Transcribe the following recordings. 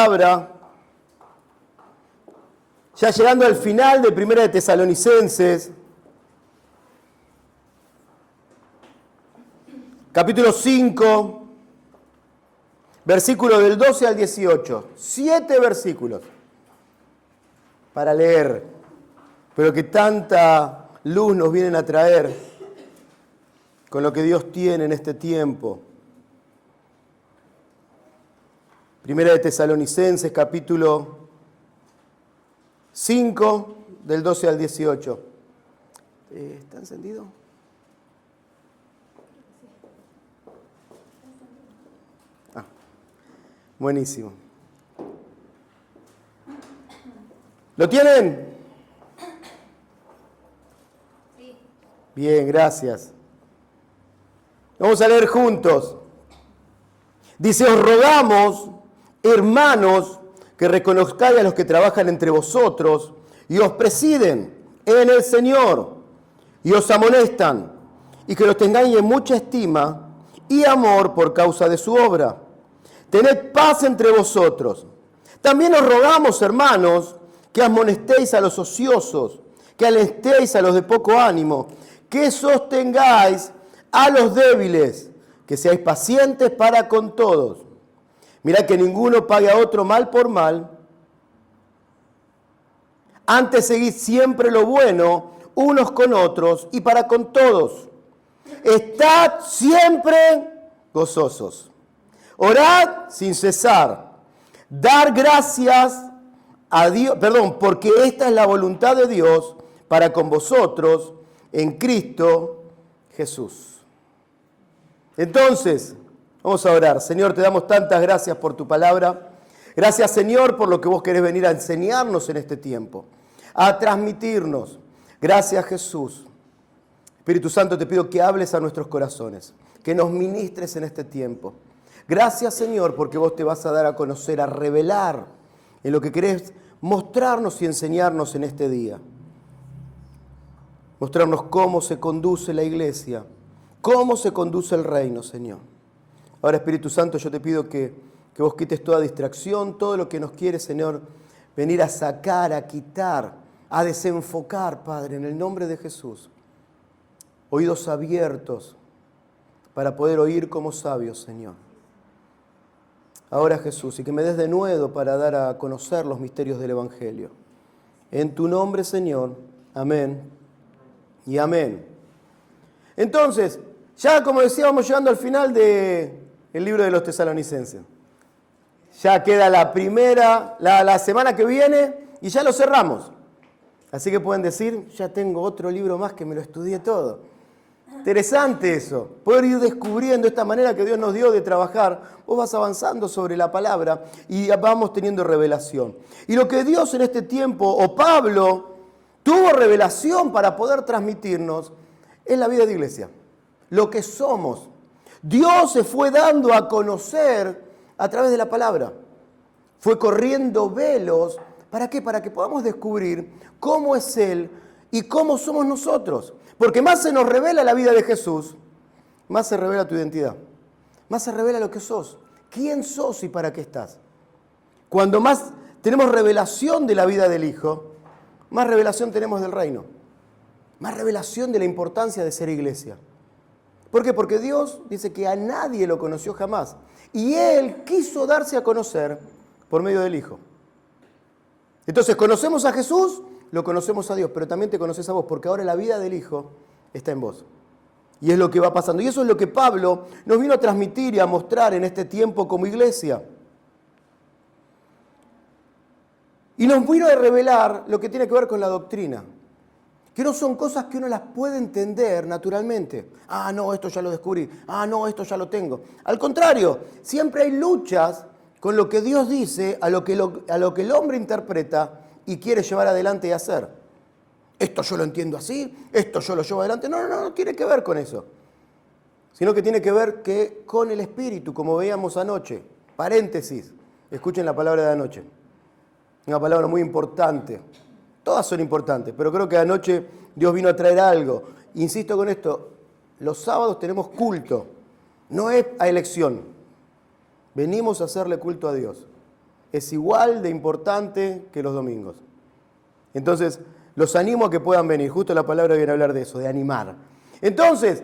palabra, ya llegando al final de Primera de Tesalonicenses, capítulo 5, versículo del 12 al 18. 7 versículos para leer, pero que tanta luz nos vienen a traer con lo que Dios tiene en este tiempo. Primera de Tesalonicenses, capítulo 5, del 12 al 18. ¿Está encendido? Buenísimo. ¿Lo tienen? Sí. Bien, gracias. Vamos a leer juntos. Dice, os rogamos, hermanos, que reconozcáis a los que trabajan entre vosotros y os presiden en el Señor y os amonestan, y que los tengáis en mucha estima y amor por causa de su obra. Tened paz entre vosotros. También os rogamos, hermanos, que amonestéis a los ociosos, que alentéis a los de poco ánimo, que sostengáis a los débiles, que seáis pacientes para con todos. Mirad que ninguno pague a otro mal por mal. Antes seguid siempre lo bueno unos con otros y para con todos. Estad siempre gozosos. Orad sin cesar. Dar gracias a Dios, porque esta es la voluntad de Dios para con vosotros en Cristo Jesús. Entonces, vamos a orar. Señor, te damos tantas gracias por tu palabra. Gracias, Señor, por lo que vos querés venir a enseñarnos en este tiempo, a transmitirnos. Gracias, Jesús. Espíritu Santo, te pido que hables a nuestros corazones, que nos ministres en este tiempo. Gracias, Señor, porque vos te vas a dar a conocer, a revelar en lo que querés mostrarnos y enseñarnos en este día. Mostrarnos cómo se conduce la iglesia, cómo se conduce el reino, Señor. Ahora, Espíritu Santo, yo te pido que vos quites toda distracción, todo lo que nos quiere, Señor, venir a sacar, a quitar, a desenfocar, Padre, en el nombre de Jesús. Oídos abiertos para poder oír como sabios, Señor. Ahora, Jesús, y que me des de nuevo para dar a conocer los misterios del Evangelio. En tu nombre, Señor. Amén y amén. Entonces, ya como decía, vamos llegando al final del libro de los Tesalonicenses. Ya queda la primera, la semana que viene, y ya lo cerramos. Así que pueden decir, ya tengo otro libro más que me lo estudié todo. Interesante eso, poder ir descubriendo esta manera que Dios nos dio de trabajar. Vos vas avanzando sobre la palabra y vamos teniendo revelación. Y lo que Dios en este tiempo, o Pablo, tuvo revelación para poder transmitirnos, es la vida de iglesia. Lo que somos. Dios se fue dando a conocer a través de la palabra. Fue corriendo velos. ¿Para qué? Para que podamos descubrir cómo es Él y cómo somos nosotros. Porque más se nos revela la vida de Jesús, más se revela tu identidad. Más se revela lo que sos. ¿Quién sos y para qué estás? Cuando más tenemos revelación de la vida del Hijo, más revelación tenemos del reino. Más revelación de la importancia de ser iglesia. ¿Por qué? Porque Dios dice que a nadie lo conoció jamás. Y Él quiso darse a conocer por medio del Hijo. Entonces, conocemos a Jesús, lo conocemos a Dios, pero también te conoces a vos, porque ahora la vida del Hijo está en vos. Y es lo que va pasando. Y eso es lo que Pablo nos vino a transmitir y a mostrar en este tiempo como iglesia. Y nos vino a revelar lo que tiene que ver con la doctrina. Que no son cosas que uno las puede entender naturalmente. Ah, no, esto ya lo descubrí. Ah, no, esto ya lo tengo. Al contrario, siempre hay luchas con lo que Dios dice, a lo que el hombre interpreta y quiere llevar adelante y hacer. Esto yo lo entiendo así, esto yo lo llevo adelante. No tiene que ver con eso. Sino que tiene que ver con el Espíritu, como veíamos anoche. Paréntesis, escuchen la palabra de anoche. Una palabra muy importante. Todas son importantes, pero creo que anoche Dios vino a traer algo. Insisto con esto, los sábados tenemos culto, no es a elección. Venimos a hacerle culto a Dios. es igual de importante que los domingos. Entonces, los animo a que puedan venir. Justo la palabra viene a hablar de eso, de animar. Entonces,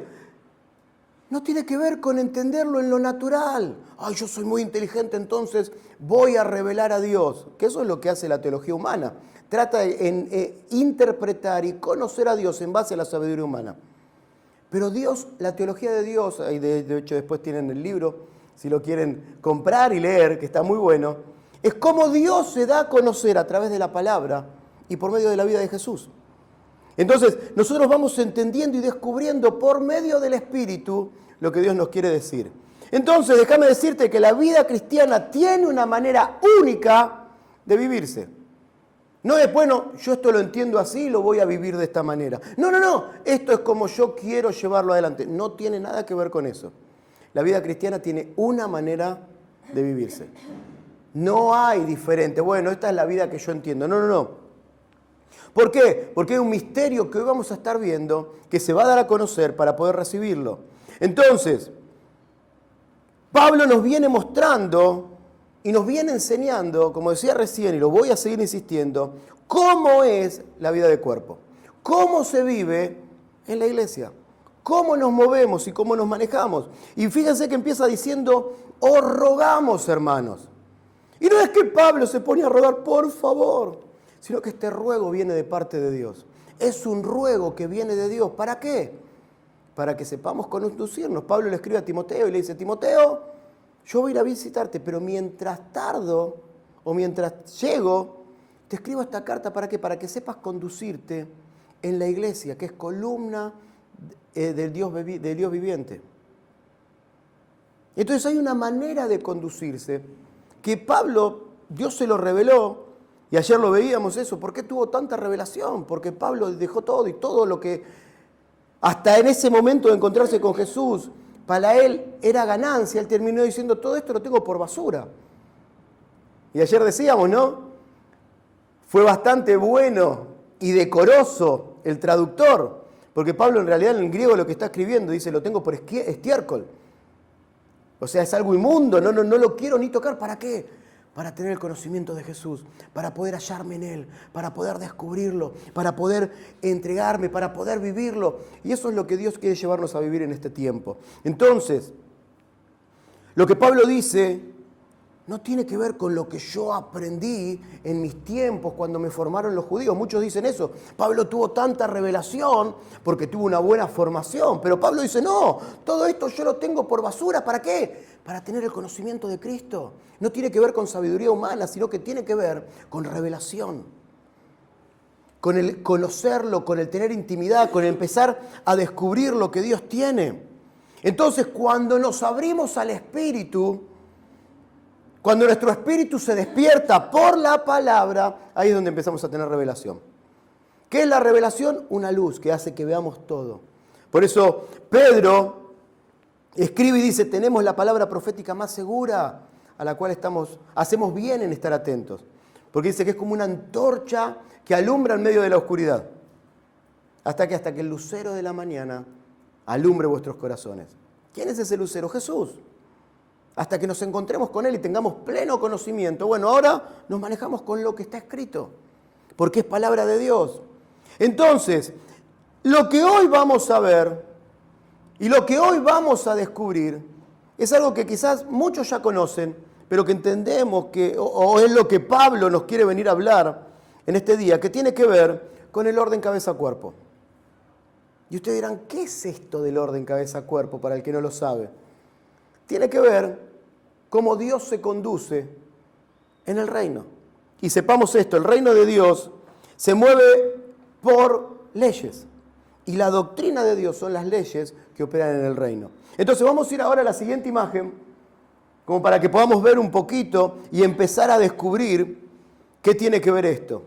no tiene que ver con entenderlo en lo natural. Ay, yo soy muy inteligente, entonces voy a revelar a Dios. Que eso es lo que hace la teología humana. Trata de interpretar y conocer a Dios en base a la sabiduría humana. Pero Dios, la teología de Dios, y de hecho después tienen el libro, si lo quieren comprar y leer, que está muy bueno, es cómo Dios se da a conocer a través de la palabra y por medio de la vida de Jesús. Entonces, nosotros vamos entendiendo y descubriendo por medio del Espíritu lo que Dios nos quiere decir. Entonces, déjame decirte que la vida cristiana tiene una manera única de vivirse. No es, bueno, yo esto lo entiendo así y lo voy a vivir de esta manera. No, esto es como yo quiero llevarlo adelante. No tiene nada que ver con eso. La vida cristiana tiene una manera de vivirse. No hay diferente. Bueno, esta es la vida que yo entiendo. No. ¿Por qué? Porque hay un misterio que hoy vamos a estar viendo que se va a dar a conocer para poder recibirlo. Entonces, Pablo nos viene mostrando y nos viene enseñando, como decía recién, y lo voy a seguir insistiendo, cómo es la vida de cuerpo, cómo se vive en la iglesia, cómo nos movemos y cómo nos manejamos. Y fíjense que empieza diciendo, os rogamos, hermanos. Y no es que Pablo se pone a rogar, por favor, sino que este ruego viene de parte de Dios. Es un ruego que viene de Dios. ¿Para qué? Para que sepamos conducirnos. Pablo le escribe a Timoteo y le dice, Timoteo, yo voy a ir a visitarte, pero mientras tardo o mientras llego, te escribo esta carta. ¿Para qué? Para que sepas conducirte en la iglesia, que es columna del Dios viviente. Entonces hay una manera de conducirse que Pablo, Dios se lo reveló. Y ayer lo veíamos eso. ¿Por qué tuvo tanta revelación? Porque Pablo dejó todo y todo lo que hasta en ese momento de encontrarse con Jesús, para él era ganancia. Él terminó diciendo, todo esto lo tengo por basura. Y ayer decíamos, ¿no? Fue bastante bueno y decoroso el traductor, porque Pablo en realidad en el griego lo que está escribiendo dice, lo tengo por estiércol. O sea, es algo inmundo, no lo quiero ni tocar. ¿Para qué? Para tener el conocimiento de Jesús, para poder hallarme en Él, para poder descubrirlo, para poder entregarme, para poder vivirlo. Y eso es lo que Dios quiere llevarnos a vivir en este tiempo. Entonces, lo que Pablo dice no tiene que ver con lo que yo aprendí en mis tiempos cuando me formaron los judíos. Muchos dicen eso. Pablo tuvo tanta revelación porque tuvo una buena formación. Pero Pablo dice, no, todo esto yo lo tengo por basura. ¿Para qué? Para tener el conocimiento de Cristo. No tiene que ver con sabiduría humana, sino que tiene que ver con revelación. Con el conocerlo, con el tener intimidad, con el empezar a descubrir lo que Dios tiene. Entonces, cuando nos abrimos al Espíritu, cuando nuestro espíritu se despierta por la palabra, ahí es donde empezamos a tener revelación. ¿Qué es la revelación? Una luz que hace que veamos todo. Por eso Pedro escribe y dice, tenemos la palabra profética más segura, a la cual hacemos bien en estar atentos. Porque dice que es como una antorcha que alumbra en medio de la oscuridad. Hasta que el lucero de la mañana alumbre vuestros corazones. ¿Quién es ese lucero? Jesús. Hasta que nos encontremos con Él y tengamos pleno conocimiento. Bueno, ahora nos manejamos con lo que está escrito, porque es palabra de Dios. Entonces, lo que hoy vamos a ver y lo que hoy vamos a descubrir es algo que quizás muchos ya conocen, pero que entendemos que, o es lo que Pablo nos quiere venir a hablar en este día, que tiene que ver con el orden cabeza-cuerpo. Y ustedes dirán, ¿qué es esto del orden cabeza-cuerpo para el que no lo sabe? Tiene que ver cómo Dios se conduce en el reino. Y sepamos esto, el reino de Dios se mueve por leyes. Y la doctrina de Dios son las leyes que operan en el reino. Entonces vamos a ir ahora a la siguiente imagen, como para que podamos ver un poquito y empezar a descubrir qué tiene que ver esto.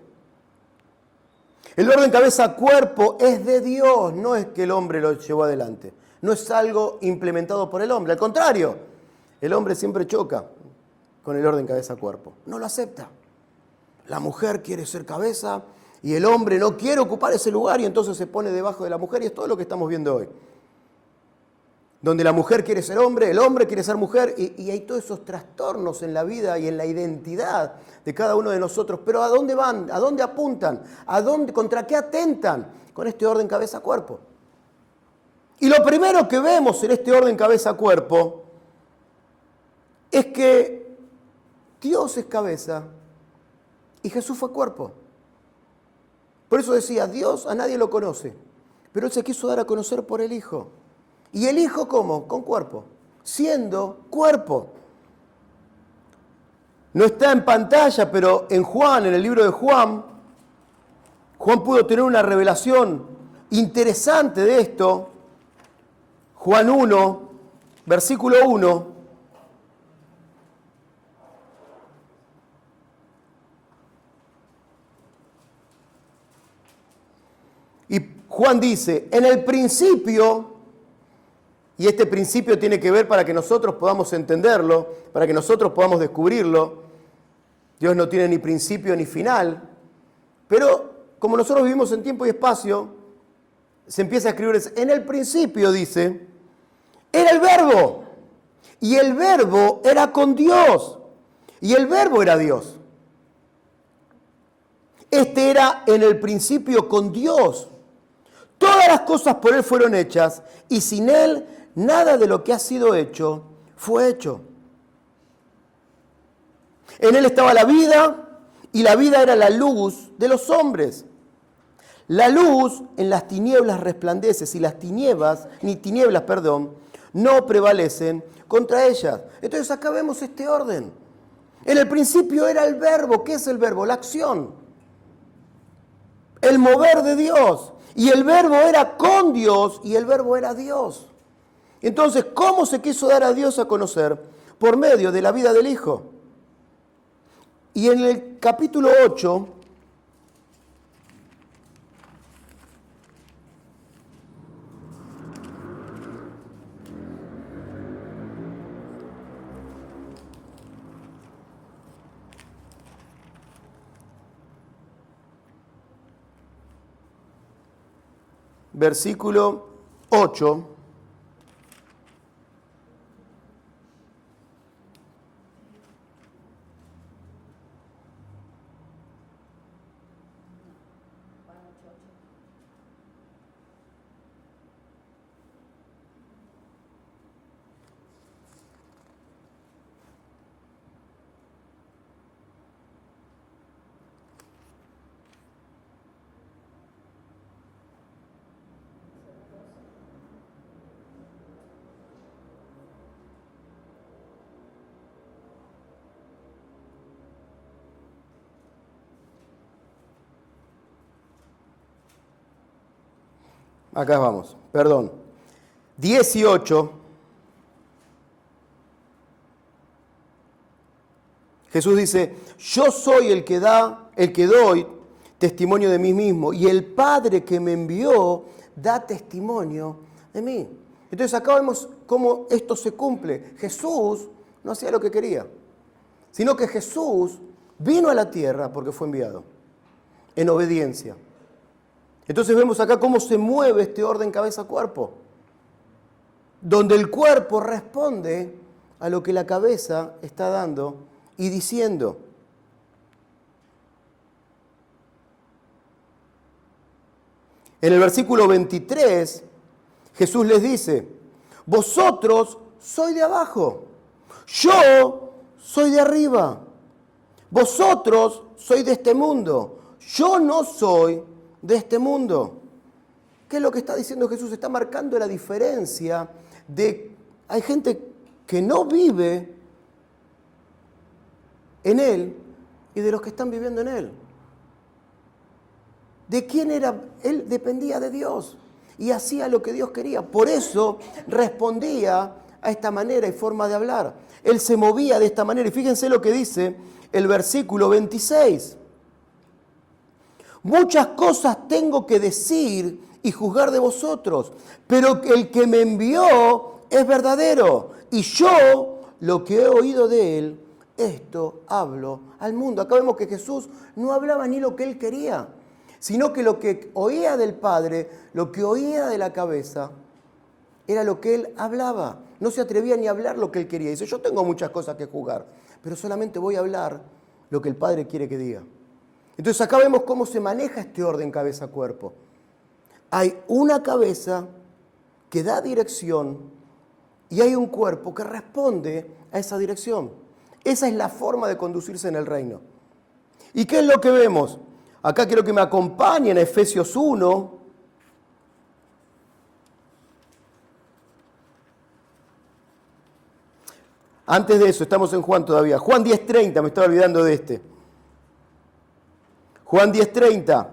El orden cabeza-cuerpo es de Dios, no es que el hombre lo llevó adelante. No es algo implementado por el hombre, al contrario, el hombre siempre choca con el orden cabeza-cuerpo, no lo acepta. La mujer quiere ser cabeza y el hombre no quiere ocupar ese lugar y entonces se pone debajo de la mujer y es todo lo que estamos viendo hoy. donde la mujer quiere ser hombre, el hombre quiere ser mujer, y hay todos esos trastornos en la vida y en la identidad de cada uno de nosotros. Pero ¿a dónde van? ¿A dónde apuntan? ¿Contra qué atentan? Con este orden cabeza-cuerpo. Y lo primero que vemos en este orden cabeza-cuerpo es que Dios es cabeza y Jesús fue cuerpo. Por eso decía, Dios a nadie lo conoce, pero Él se quiso dar a conocer por el Hijo. ¿Y el Hijo cómo? Con cuerpo, siendo cuerpo. No está en pantalla, pero en Juan, en el libro de Juan, Juan pudo tener una revelación interesante de esto. Juan 1, versículo 1. Y Juan dice, en el principio, y este principio tiene que ver para que nosotros podamos entenderlo, para que nosotros podamos descubrirlo. Dios no tiene ni principio ni final, pero como nosotros vivimos en tiempo y espacio, se empieza a escribir, en el principio, dice, era el Verbo, y el Verbo era con Dios, y el Verbo era Dios. Este era en el principio con Dios. Todas las cosas por Él fueron hechas, y sin Él nada de lo que ha sido hecho fue hecho. En Él estaba la vida, y la vida era la luz de los hombres. La luz en las tinieblas resplandece, y las tinieblas, no prevalecen contra ellas. Entonces acá vemos este orden. En el principio era el Verbo. ¿Qué es el Verbo? La acción. El mover de Dios. Y el Verbo era con Dios y el Verbo era Dios. Entonces, ¿cómo se quiso dar a Dios a conocer? Por medio de la vida del Hijo. Y en el capítulo 8, versículo 8, acá vamos, perdón, 18, Jesús dice, yo soy el que doy testimonio de mí mismo, y el Padre que me envió da testimonio de mí. Entonces acá vemos cómo esto se cumple. Jesús no hacía lo que quería, sino que Jesús vino a la tierra porque fue enviado, en obediencia. Entonces vemos acá cómo se mueve este orden cabeza-cuerpo, donde el cuerpo responde a lo que la cabeza está dando y diciendo. En el versículo 23, Jesús les dice, vosotros sois de abajo, yo soy de arriba, vosotros sois de este mundo, yo no soy de este mundo. ¿Qué es lo que está diciendo Jesús? Está marcando la diferencia de, hay gente que no vive en Él y de los que están viviendo en Él. ¿De quién era? Él dependía de Dios y hacía lo que Dios quería. Por eso respondía a esta manera y forma de hablar. Él se movía de esta manera. Y fíjense lo que dice el versículo 26. Muchas cosas tengo que decir y juzgar de vosotros, pero el que me envió es verdadero, y yo lo que he oído de él, esto hablo al mundo. Acá vemos que Jesús no hablaba ni lo que él quería, sino que lo que oía del Padre, lo que oía de la cabeza, era lo que él hablaba. No se atrevía ni a hablar lo que él quería. Dice, yo tengo muchas cosas que jugar, pero solamente voy a hablar lo que el Padre quiere que diga. Entonces acá vemos cómo se maneja este orden cabeza-cuerpo. Hay una cabeza que da dirección y hay un cuerpo que responde a esa dirección. Esa es la forma de conducirse en el reino. ¿Y qué es lo que vemos? Acá quiero que me acompañen a Efesios 1. Antes de eso, estamos en Juan todavía. Juan 10:30, me estaba olvidando de este. Juan 10:30.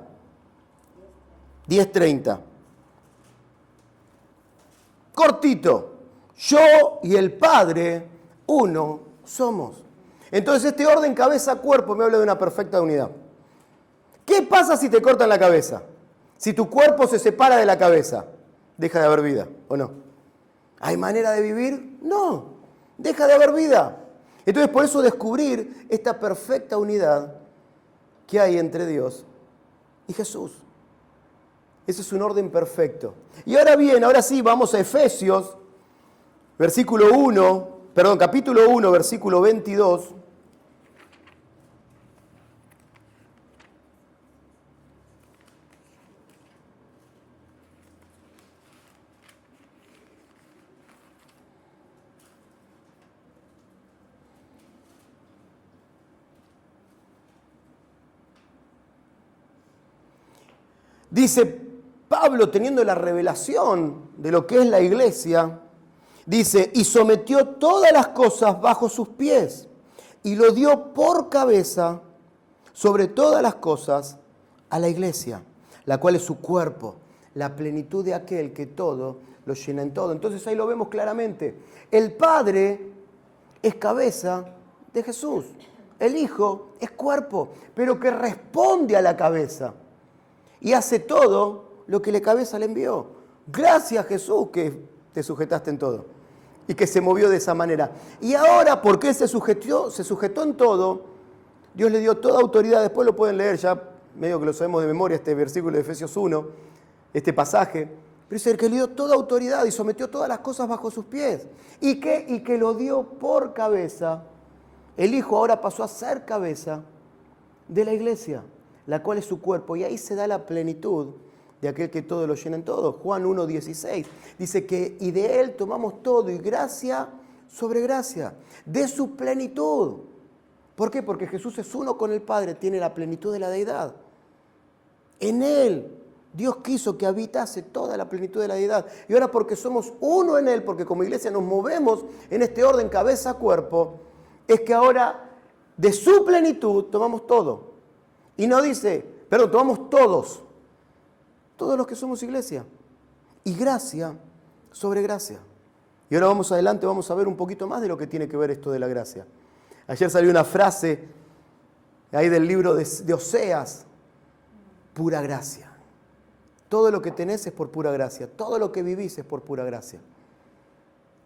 10:30. Cortito. Yo y el Padre, uno somos. Entonces este orden cabeza-cuerpo me habla de una perfecta unidad. ¿Qué pasa si te cortan la cabeza? Si tu cuerpo se separa de la cabeza, deja de haber vida, ¿o no? ¿Hay manera de vivir? No, deja de haber vida. Entonces por eso descubrir esta perfecta unidad que hay entre Dios y Jesús. Ese es un orden perfecto. Y ahora bien, ahora sí, vamos a Efesios, capítulo 1, versículo 22. Dice Pablo, teniendo la revelación de lo que es la iglesia, dice, y sometió todas las cosas bajo sus pies, y lo dio por cabeza sobre todas las cosas a la iglesia, la cual es su cuerpo, la plenitud de aquel que todo lo llena en todo. Entonces ahí lo vemos claramente. El Padre es cabeza de Jesús. El Hijo es cuerpo, pero que responde a la cabeza. Y hace todo lo que la cabeza le envió. Gracias, Jesús, que te sujetaste en todo. Y que se movió de esa manera. Y ahora, porque Él se sujetó en todo, Dios le dio toda autoridad. Después lo pueden leer, ya medio que lo sabemos de memoria, este versículo de Efesios 1, este pasaje. Pero dice que le dio toda autoridad y sometió todas las cosas bajo sus pies. Y que lo dio por cabeza. El Hijo ahora pasó a ser cabeza de la iglesia, la cual es su cuerpo, y ahí se da la plenitud de aquel que todo lo llena en todo. Juan 1:16 dice que y de Él tomamos todo, y gracia sobre gracia, de su plenitud. ¿Por qué? Porque Jesús es uno con el Padre, tiene la plenitud de la deidad. En Él Dios quiso que habitase toda la plenitud de la deidad. Y ahora porque somos uno en Él, porque como iglesia nos movemos en este orden cabeza-cuerpo, es que ahora de su plenitud tomamos todo. Y no dice, tomamos todos los que somos iglesia. Y gracia sobre gracia. Y ahora vamos adelante, vamos a ver un poquito más de lo que tiene que ver esto de la gracia. Ayer salió una frase ahí del libro de Oseas, pura gracia. Todo lo que tenés es por pura gracia. Todo lo que vivís es por pura gracia.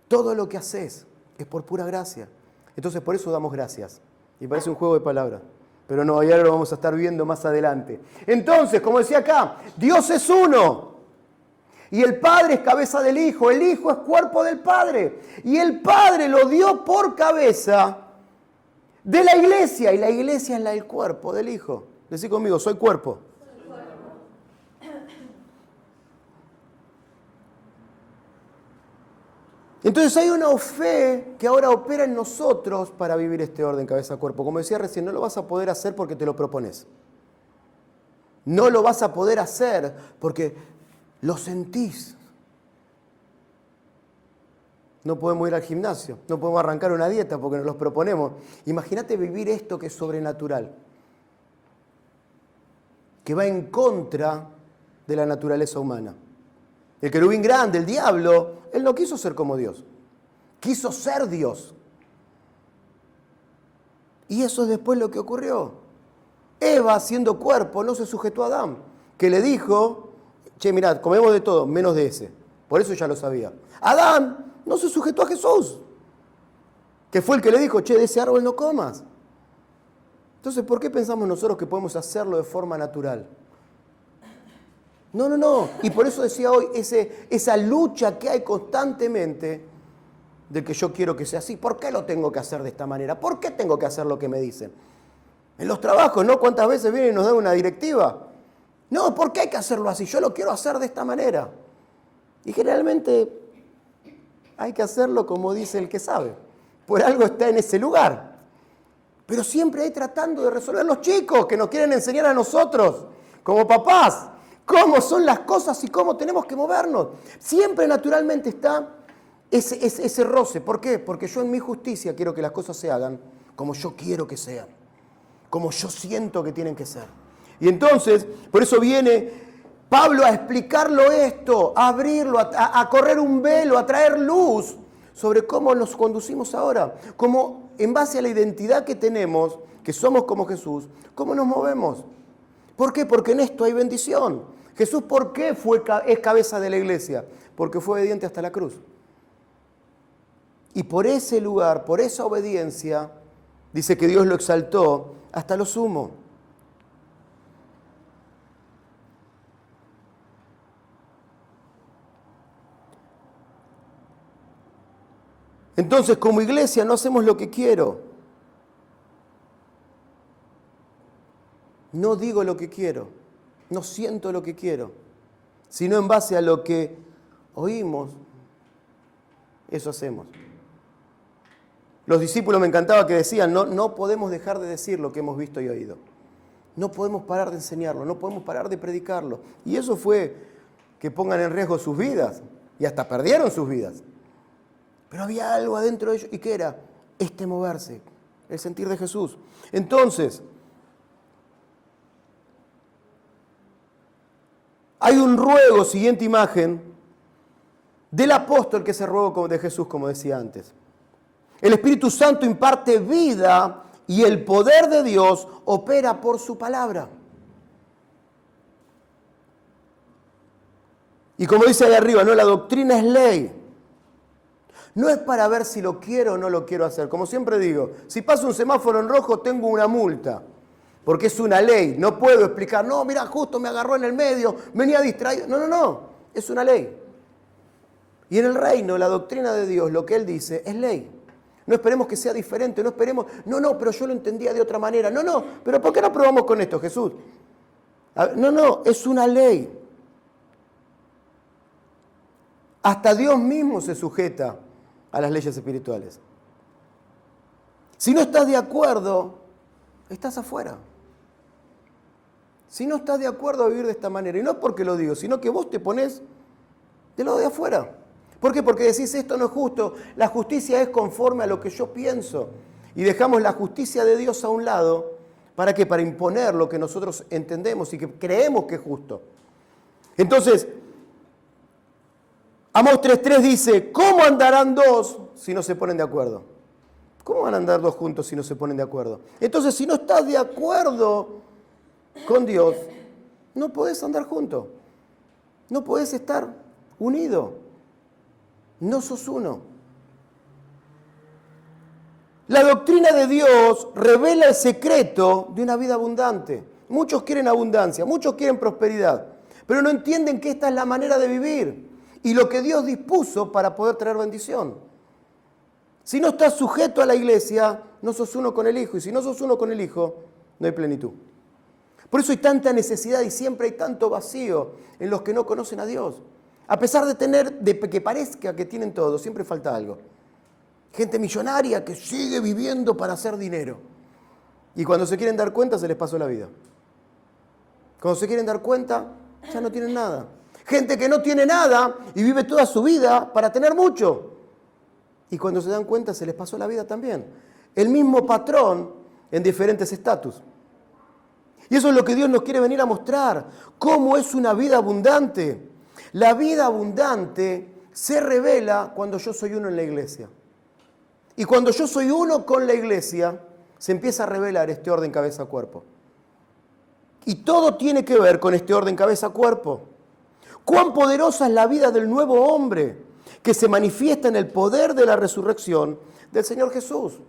Todo lo que haces es por pura gracia. Entonces por eso damos gracias. Y parece un juego de palabras. Pero no, ya lo vamos a estar viendo más adelante. Entonces, como decía acá, Dios es uno. Y el Padre es cabeza del Hijo. El Hijo es cuerpo del Padre. Y el Padre lo dio por cabeza de la iglesia. Y la iglesia es el cuerpo del Hijo. Decí conmigo, soy cuerpo. Entonces hay una fe que ahora opera en nosotros para vivir este orden cabeza-cuerpo. Como decía recién, no lo vas a poder hacer porque te lo propones. No lo vas a poder hacer porque lo sentís. No podemos ir al gimnasio, no podemos arrancar una dieta porque nos los proponemos. Imagínate vivir esto que es sobrenatural, que va en contra de la naturaleza humana. El querubín grande, el diablo, él no quiso ser como Dios. Quiso ser Dios. Y eso es después lo que ocurrió. Eva, siendo cuerpo, no se sujetó a Adán, que le dijo, che, mirad, comemos de todo, menos de ese. Por eso ya lo sabía. Adán no se sujetó a Jesús, que fue el que le dijo, che, de ese árbol no comas. Entonces, ¿por qué pensamos nosotros que podemos hacerlo de forma natural? No. Y por eso decía hoy, esa lucha que hay constantemente de que yo quiero que sea así. ¿Por qué lo tengo que hacer de esta manera? ¿Por qué tengo que hacer lo que me dicen? En los trabajos, ¿no? ¿Cuántas veces vienen y nos dan una directiva? No, ¿por qué hay que hacerlo así? Yo lo quiero hacer de esta manera. Y generalmente hay que hacerlo como dice el que sabe. Por algo está en ese lugar. Pero siempre hay tratando de resolver los chicos que nos quieren enseñar a nosotros, como papás, cómo son las cosas y cómo tenemos que movernos. Siempre naturalmente está ese roce. ¿Por qué? Porque yo en mi justicia quiero que las cosas se hagan como yo quiero que sean, como yo siento que tienen que ser. Y entonces, por eso viene Pablo a explicarlo esto, a abrirlo, a correr un velo, a traer luz sobre cómo nos conducimos ahora, cómo en base a la identidad que tenemos, que somos como Jesús, cómo nos movemos. ¿Por qué? Porque en esto hay bendición. Jesús, ¿por qué es cabeza de la iglesia? Porque fue obediente hasta la cruz. Y por ese lugar, por esa obediencia, dice que Dios lo exaltó hasta lo sumo. Entonces, como iglesia no hacemos lo que quiero. No digo lo que quiero, no siento lo que quiero, sino en base a lo que oímos, eso hacemos. Los discípulos me encantaba que decían, no podemos dejar de decir lo que hemos visto y oído. No podemos parar de enseñarlo, no podemos parar de predicarlo. Y eso fue que pongan en riesgo sus vidas, y hasta perdieron sus vidas. Pero había algo adentro de ellos, ¿y qué era? Este moverse, el sentir de Jesús. Entonces, hay un ruego, siguiente imagen, del apóstol que se ruego de Jesús, como decía antes. El Espíritu Santo imparte vida y el poder de Dios opera por su palabra. Y como dice ahí arriba, ¿no? La doctrina es ley. No es para ver si lo quiero o no lo quiero hacer. Como siempre digo, si paso un semáforo en rojo tengo una multa. Porque es una ley. No puedo explicar, no, mira, justo me agarró en el medio, venía distraído. No. Es una ley. Y en el reino, la doctrina de Dios, lo que Él dice, es ley. No esperemos que sea diferente, no esperemos, pero yo lo entendía de otra manera. Pero ¿por qué no probamos con esto, Jesús? Es una ley. Hasta Dios mismo se sujeta a las leyes espirituales. Si no estás de acuerdo, estás afuera. Si no estás de acuerdo a vivir de esta manera, y no es porque lo digo, sino que vos te ponés del lado de afuera. ¿Por qué? Porque decís esto no es justo, la justicia es conforme a lo que yo pienso. Y dejamos la justicia de Dios a un lado, ¿para qué? Para imponer lo que nosotros entendemos y que creemos que es justo. Entonces, Amós 3:3 dice, ¿cómo andarán dos si no se ponen de acuerdo? ¿Cómo van a andar dos juntos si no se ponen de acuerdo? Entonces, si no estás de acuerdo con Dios, no podés andar juntos. No podés estar unido. No sos uno. La doctrina de Dios revela el secreto de una vida abundante. Muchos quieren abundancia, muchos quieren prosperidad, pero no entienden que esta es la manera de vivir y lo que Dios dispuso para poder traer bendición. Si no estás sujeto a la iglesia, no sos uno con el Hijo, y si no sos uno con el Hijo, no hay plenitud. Por eso hay tanta necesidad y siempre hay tanto vacío en los que no conocen a Dios. A pesar de que parezca que tienen todo, siempre falta algo. Gente millonaria que sigue viviendo para hacer dinero. Y cuando se quieren dar cuenta, se les pasó la vida. Cuando se quieren dar cuenta, ya no tienen nada. Gente que no tiene nada y vive toda su vida para tener mucho. Y cuando se dan cuenta, se les pasó la vida también. El mismo patrón en diferentes estatus. Y eso es lo que Dios nos quiere venir a mostrar. Cómo es una vida abundante. La vida abundante se revela cuando yo soy uno en la iglesia. Y cuando yo soy uno con la iglesia, se empieza a revelar este orden cabeza-cuerpo. Y todo tiene que ver con este orden cabeza-cuerpo. Cuán poderosa es la vida del nuevo hombre que se manifiesta en el poder de la resurrección del Señor Jesús.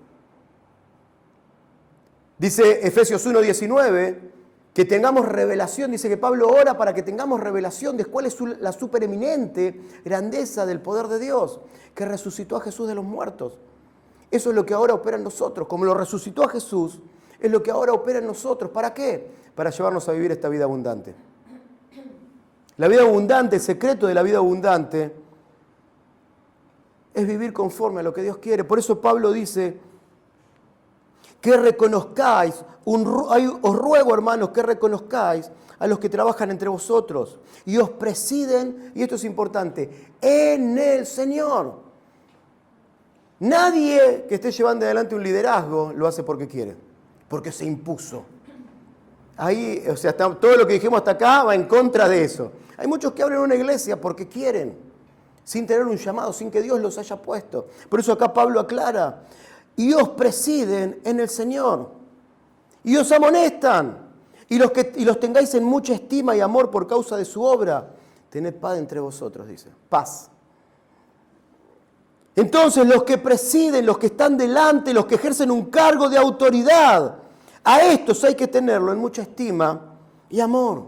Dice Efesios 1:19, Que tengamos revelación, dice que Pablo ora para que tengamos revelación de cuál es la supereminente grandeza del poder de Dios, que resucitó a Jesús de los muertos. Eso es lo que ahora opera en nosotros. Como lo resucitó a Jesús, es lo que ahora opera en nosotros. ¿Para qué? Para llevarnos a vivir esta vida abundante. La vida abundante, el secreto de la vida abundante, es vivir conforme a lo que Dios quiere. Por eso Pablo dice que reconozcáis, os ruego, hermanos, que reconozcáis a los que trabajan entre vosotros y os presiden, y esto es importante, en el Señor. Nadie que esté llevando adelante un liderazgo lo hace porque quiere, porque se impuso. Ahí, o sea, todo lo que dijimos hasta acá va en contra de eso. Hay muchos que abren una iglesia porque quieren, sin tener un llamado, sin que Dios los haya puesto. Por eso acá Pablo aclara, y os presiden en el Señor, y os amonestan, y los tengáis en mucha estima y amor por causa de su obra. Tened paz entre vosotros, dice, paz. Entonces los que presiden, los que están delante, los que ejercen un cargo de autoridad, a estos hay que tenerlo en mucha estima y amor.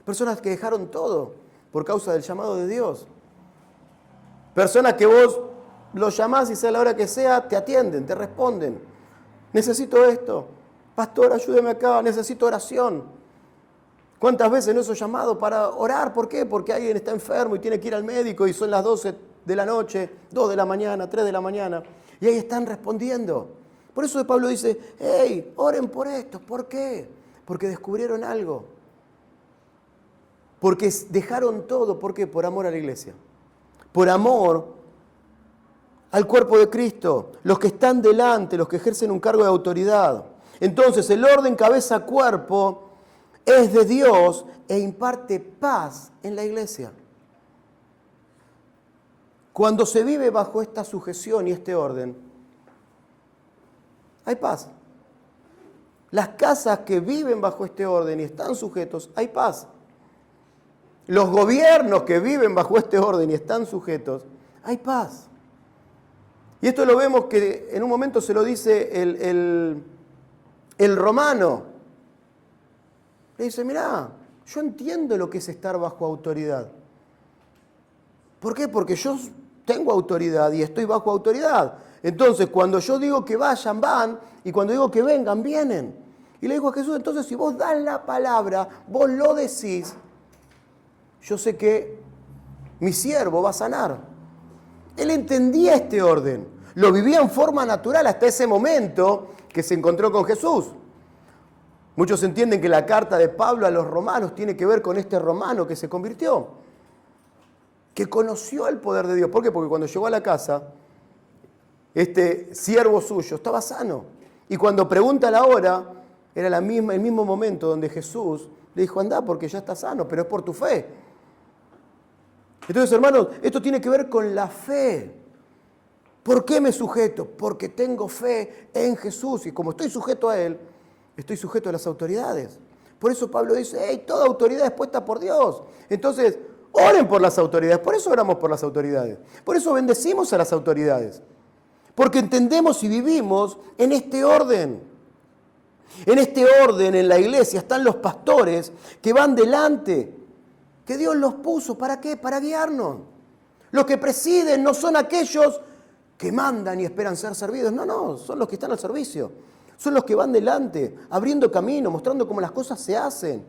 Personas que dejaron todo por causa del llamado de Dios. Personas que vos los llamás y sea la hora que sea, te atienden, te responden. Necesito esto. Pastor, ayúdeme acá, necesito oración. ¿Cuántas veces no he llamado para orar? ¿Por qué? Porque alguien está enfermo y tiene que ir al médico y son las 12 de la noche, 2 de la mañana, 3 de la mañana. Y ahí están respondiendo. Por eso Pablo dice, hey, oren por esto. ¿Por qué? Porque descubrieron algo. Porque dejaron todo. ¿Por qué? Por amor a la iglesia. Por amor al cuerpo de Cristo. Los que están delante, los que ejercen un cargo de autoridad. Entonces el orden cabeza-cuerpo es de Dios e imparte paz en la iglesia. Cuando se vive bajo esta sujeción y este orden, hay paz. Las casas que viven bajo este orden y están sujetos, hay paz. Los gobiernos que viven bajo este orden y están sujetos, hay paz. Y esto lo vemos que en un momento se lo dice el romano. Le dice, mirá, yo entiendo lo que es estar bajo autoridad. ¿Por qué? Porque yo tengo autoridad y estoy bajo autoridad. Entonces, cuando yo digo que vayan, van, y cuando digo que vengan, vienen. Y le digo a Jesús, entonces, si vos das la palabra, vos lo decís, yo sé que mi siervo va a sanar. Él entendía este orden, lo vivía en forma natural hasta ese momento que se encontró con Jesús. Muchos entienden que la carta de Pablo a los romanos tiene que ver con este romano que se convirtió, que conoció el poder de Dios. ¿Por qué? Porque cuando llegó a la casa, este siervo suyo estaba sano. Y cuando pregunta la hora, era el mismo momento donde Jesús le dijo, andá porque ya está sano, pero es por tu fe. Entonces, hermanos, esto tiene que ver con la fe. ¿Por qué me sujeto? Porque tengo fe en Jesús. Y como estoy sujeto a Él, estoy sujeto a las autoridades. Por eso Pablo dice, hey, toda autoridad es puesta por Dios. Entonces, oren por las autoridades. Por eso oramos por las autoridades. Por eso bendecimos a las autoridades. Porque entendemos y vivimos en este orden. En este orden, en la iglesia, están los pastores que van delante, que Dios los puso. ¿Para qué? Para guiarnos. Los que presiden no son aquellos que mandan y esperan ser servidos. No, son los que están al servicio. Son los que van delante, abriendo camino, mostrando cómo las cosas se hacen,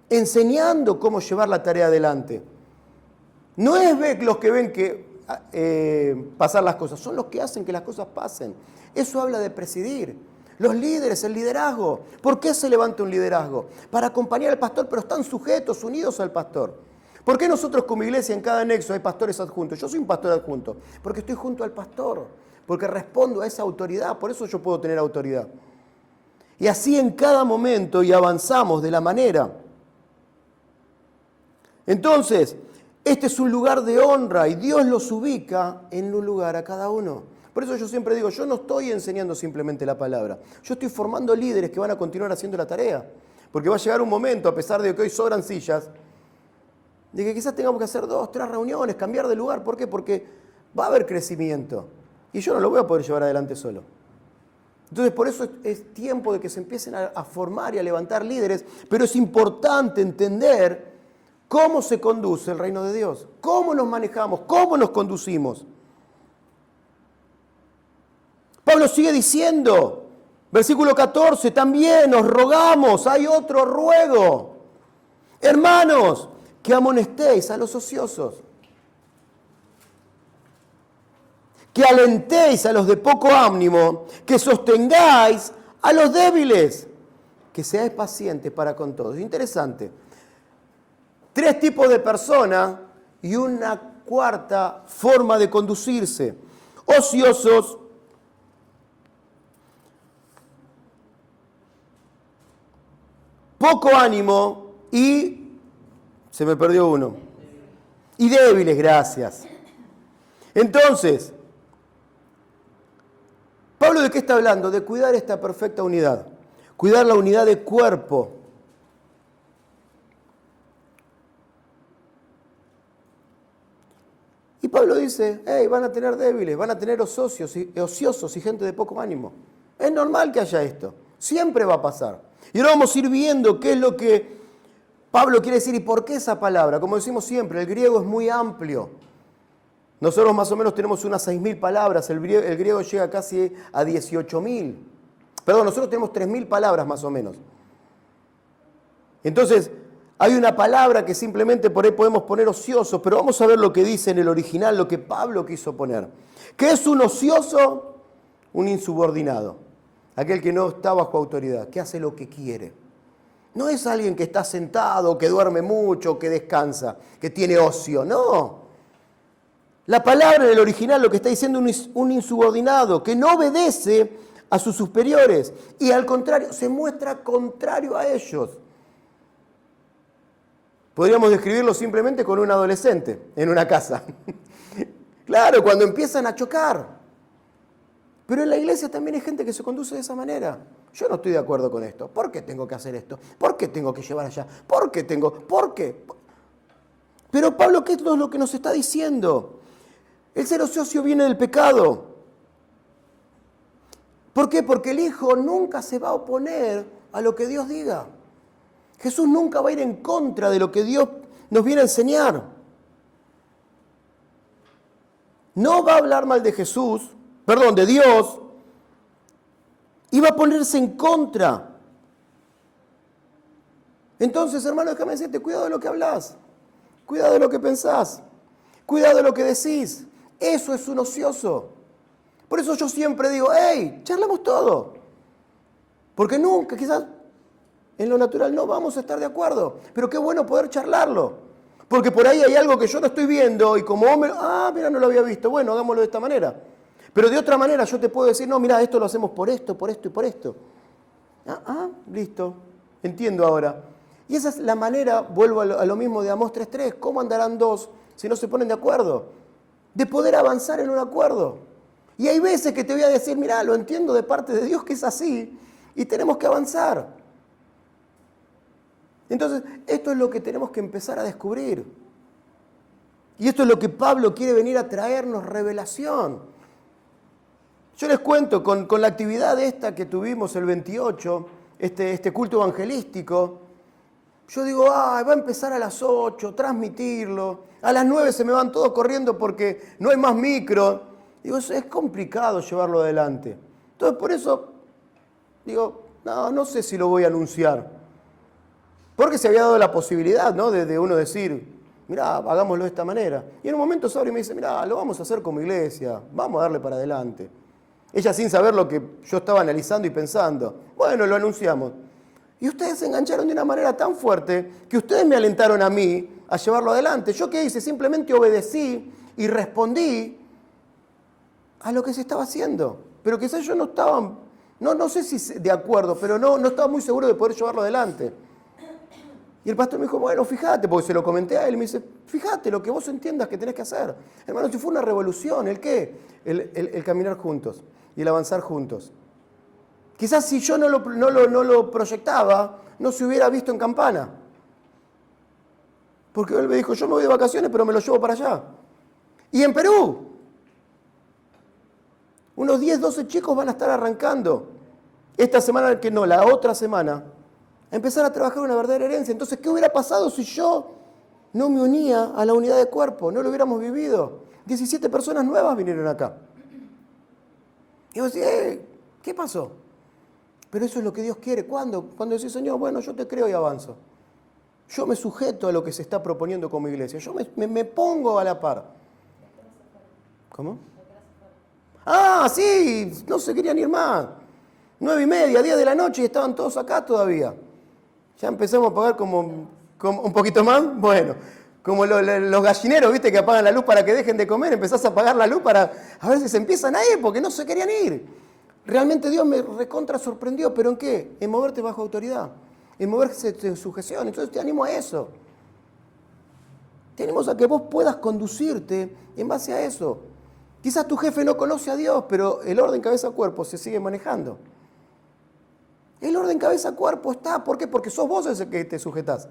enseñando cómo llevar la tarea adelante. No es los que ven que pasar las cosas, son los que hacen que las cosas pasen. Eso habla de presidir. Los líderes, el liderazgo. ¿Por qué se levanta un liderazgo? Para acompañar al pastor, pero están sujetos, unidos al pastor. ¿Por qué nosotros como iglesia en cada anexo hay pastores adjuntos? Yo soy un pastor adjunto, porque estoy junto al pastor, porque respondo a esa autoridad, por eso yo puedo tener autoridad. Y así en cada momento y avanzamos de la manera. Entonces, este es un lugar de honra y Dios los ubica en un lugar a cada uno. Por eso yo siempre digo, yo no estoy enseñando simplemente la palabra. Yo estoy formando líderes que van a continuar haciendo la tarea. Porque va a llegar un momento, a pesar de que hoy sobran sillas, de que quizás tengamos que hacer 2, 3 reuniones, cambiar de lugar. ¿Por qué? Porque va a haber crecimiento. Y yo no lo voy a poder llevar adelante solo. Entonces por eso es tiempo de que se empiecen a formar y a levantar líderes, pero es importante entender cómo se conduce el reino de Dios, cómo nos manejamos, cómo nos conducimos. Pablo sigue diciendo, versículo 14, también os rogamos, hay otro ruego, hermanos, que amonestéis a los ociosos, que alentéis a los de poco ánimo, que sostengáis a los débiles, que seáis pacientes para con todos. Interesante. 3 tipos de personas y una cuarta forma de conducirse. Ociosos, poco ánimo y, se me perdió uno, y débiles, gracias. Entonces, Pablo, ¿de qué está hablando? De cuidar esta perfecta unidad, cuidar la unidad de cuerpo. Y Pablo dice, hey, van a tener débiles, van a tener ociosos y gente de poco ánimo. Es normal que haya esto, siempre va a pasar. Y ahora vamos a ir viendo qué es lo que Pablo quiere decir y por qué esa palabra. Como decimos siempre, el griego es muy amplio. Nosotros más o menos tenemos unas 6.000 palabras, el griego llega casi a 18.000. Perdón, nosotros tenemos 3.000 palabras más o menos. Entonces, hay una palabra que simplemente por ahí podemos poner ocioso, pero vamos a ver lo que dice en el original, lo que Pablo quiso poner. ¿Qué es un ocioso? Un insubordinado. Aquel que no está bajo autoridad, que hace lo que quiere. No es alguien que está sentado, que duerme mucho, que descansa, que tiene ocio, no. La palabra en el original lo que está diciendo un insubordinado, que no obedece a sus superiores y al contrario, se muestra contrario a ellos. Podríamos describirlo simplemente con un adolescente en una casa. Claro, cuando empiezan a chocar. Pero en la iglesia también hay gente que se conduce de esa manera. Yo no estoy de acuerdo con esto. ¿Por qué tengo que hacer esto? ¿Por qué tengo que llevar allá? ¿Por qué tengo? ¿Por qué? Pero Pablo, ¿qué es lo que nos está diciendo? El ser ocioso viene del pecado. ¿Por qué? Porque el Hijo nunca se va a oponer a lo que Dios diga. Jesús nunca va a ir en contra de lo que Dios nos viene a enseñar. No va a hablar mal de Jesús, de Dios, y va a ponerse en contra. Entonces, hermano, déjame decirte, cuidado de lo que hablas, cuidado de lo que pensás, cuidado de lo que decís. Eso es un ocioso. Por eso yo siempre digo, hey, charlamos todo. Porque nunca, quizás en lo natural no vamos a estar de acuerdo, pero qué bueno poder charlarlo. Porque por ahí hay algo que yo no estoy viendo y como vos mira, no lo había visto, bueno, hagámoslo de esta manera. Pero de otra manera yo te puedo decir, no, mira, esto lo hacemos por esto y por esto. Listo, entiendo ahora. Y esa es la manera, vuelvo a lo mismo de Amós 3:3, ¿cómo andarán dos si no se ponen de acuerdo? De poder avanzar en un acuerdo. Y hay veces que te voy a decir, mira, lo entiendo de parte de Dios que es así y tenemos que avanzar. Entonces, esto es lo que tenemos que empezar a descubrir. Y esto es lo que Pablo quiere venir a traernos, revelación. Yo les cuento, con la actividad esta que tuvimos el 28, este culto evangelístico, yo digo, va a empezar a las 8, transmitirlo, a las 9 se me van todos corriendo porque no hay más micro. Digo, es complicado llevarlo adelante. Entonces, por eso, digo, no sé si lo voy a anunciar. Porque se había dado la posibilidad, ¿no? de uno decir, mirá, hagámoslo de esta manera. Y en un momento Sabri me dice, mirá, lo vamos a hacer como iglesia, vamos a darle para adelante. Ella sin saber lo que yo estaba analizando y pensando. Bueno, lo anunciamos. Y ustedes se engancharon de una manera tan fuerte que ustedes me alentaron a mí a llevarlo adelante. ¿Yo qué hice? Simplemente obedecí y respondí a lo que se estaba haciendo. Pero quizás yo no estaba, no sé si de acuerdo, pero no estaba muy seguro de poder llevarlo adelante. Y el pastor me dijo, bueno, fíjate, porque se lo comenté a él, y me dice, fíjate lo que vos entiendas que tenés que hacer. Hermano, si fue una revolución, ¿el qué? El caminar juntos y el avanzar juntos. Quizás si yo no lo proyectaba, no se hubiera visto en Campana. Porque él me dijo, yo me voy de vacaciones, pero me lo llevo para allá. Y en Perú, unos 10, 12 chicos van a estar arrancando esta semana que no, la otra semana, a empezar a trabajar una verdadera herencia. Entonces, ¿qué hubiera pasado si yo no me unía a la unidad de cuerpo? No lo hubiéramos vivido. 17 personas nuevas vinieron acá. Y vos decís, ¿qué pasó? Pero eso es lo que Dios quiere. ¿Cuándo? Cuando decís, Señor, bueno, yo te creo y avanzo. Yo me sujeto a lo que se está proponiendo como iglesia. Yo me pongo a la par. ¿Cómo? Ah, sí, no se querían ir más. 9:30, 10 de la noche y estaban todos acá todavía. Ya empezamos a pagar como un poquito más. Bueno, como los gallineros, ¿viste? Que apagan la luz para que dejen de comer. Empezás a apagar la luz para a ver si se empiezan a ir porque no se querían ir. Realmente Dios me recontra sorprendió. ¿Pero en qué? En moverte bajo autoridad. En moverse en sujeción. Entonces te animo a eso. Te animo a que vos puedas conducirte en base a eso. Quizás tu jefe no conoce a Dios, pero el orden cabeza-cuerpo se sigue manejando. El orden cabeza-cuerpo está. ¿Por qué? Porque sos vos el que te sujetás.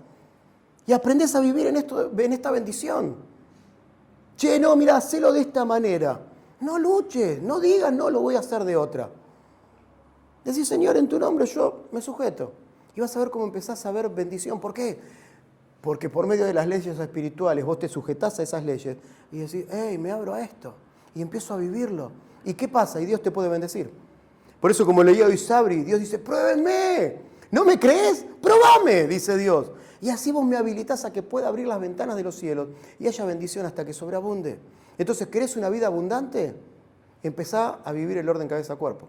Y aprendés a vivir en esta bendición. Che, no, mirá, hacelo de esta manera. No luches, no digas, no, lo voy a hacer de otra. Decís, Señor, en tu nombre yo me sujeto. Y vas a ver cómo empezás a ver bendición. ¿Por qué? Porque por medio de las leyes espirituales vos te sujetás a esas leyes y decís, hey, me abro a esto. Y empiezo a vivirlo. ¿Y qué pasa? Y Dios te puede bendecir. Por eso, como leía hoy Sabri, Dios dice, pruébenme. ¿No me crees? Probame, dice Dios. Y así vos me habilitás a que pueda abrir las ventanas de los cielos y haya bendición hasta que sobreabunde. Entonces, ¿querés una vida abundante? Empezá a vivir el orden cabeza-cuerpo.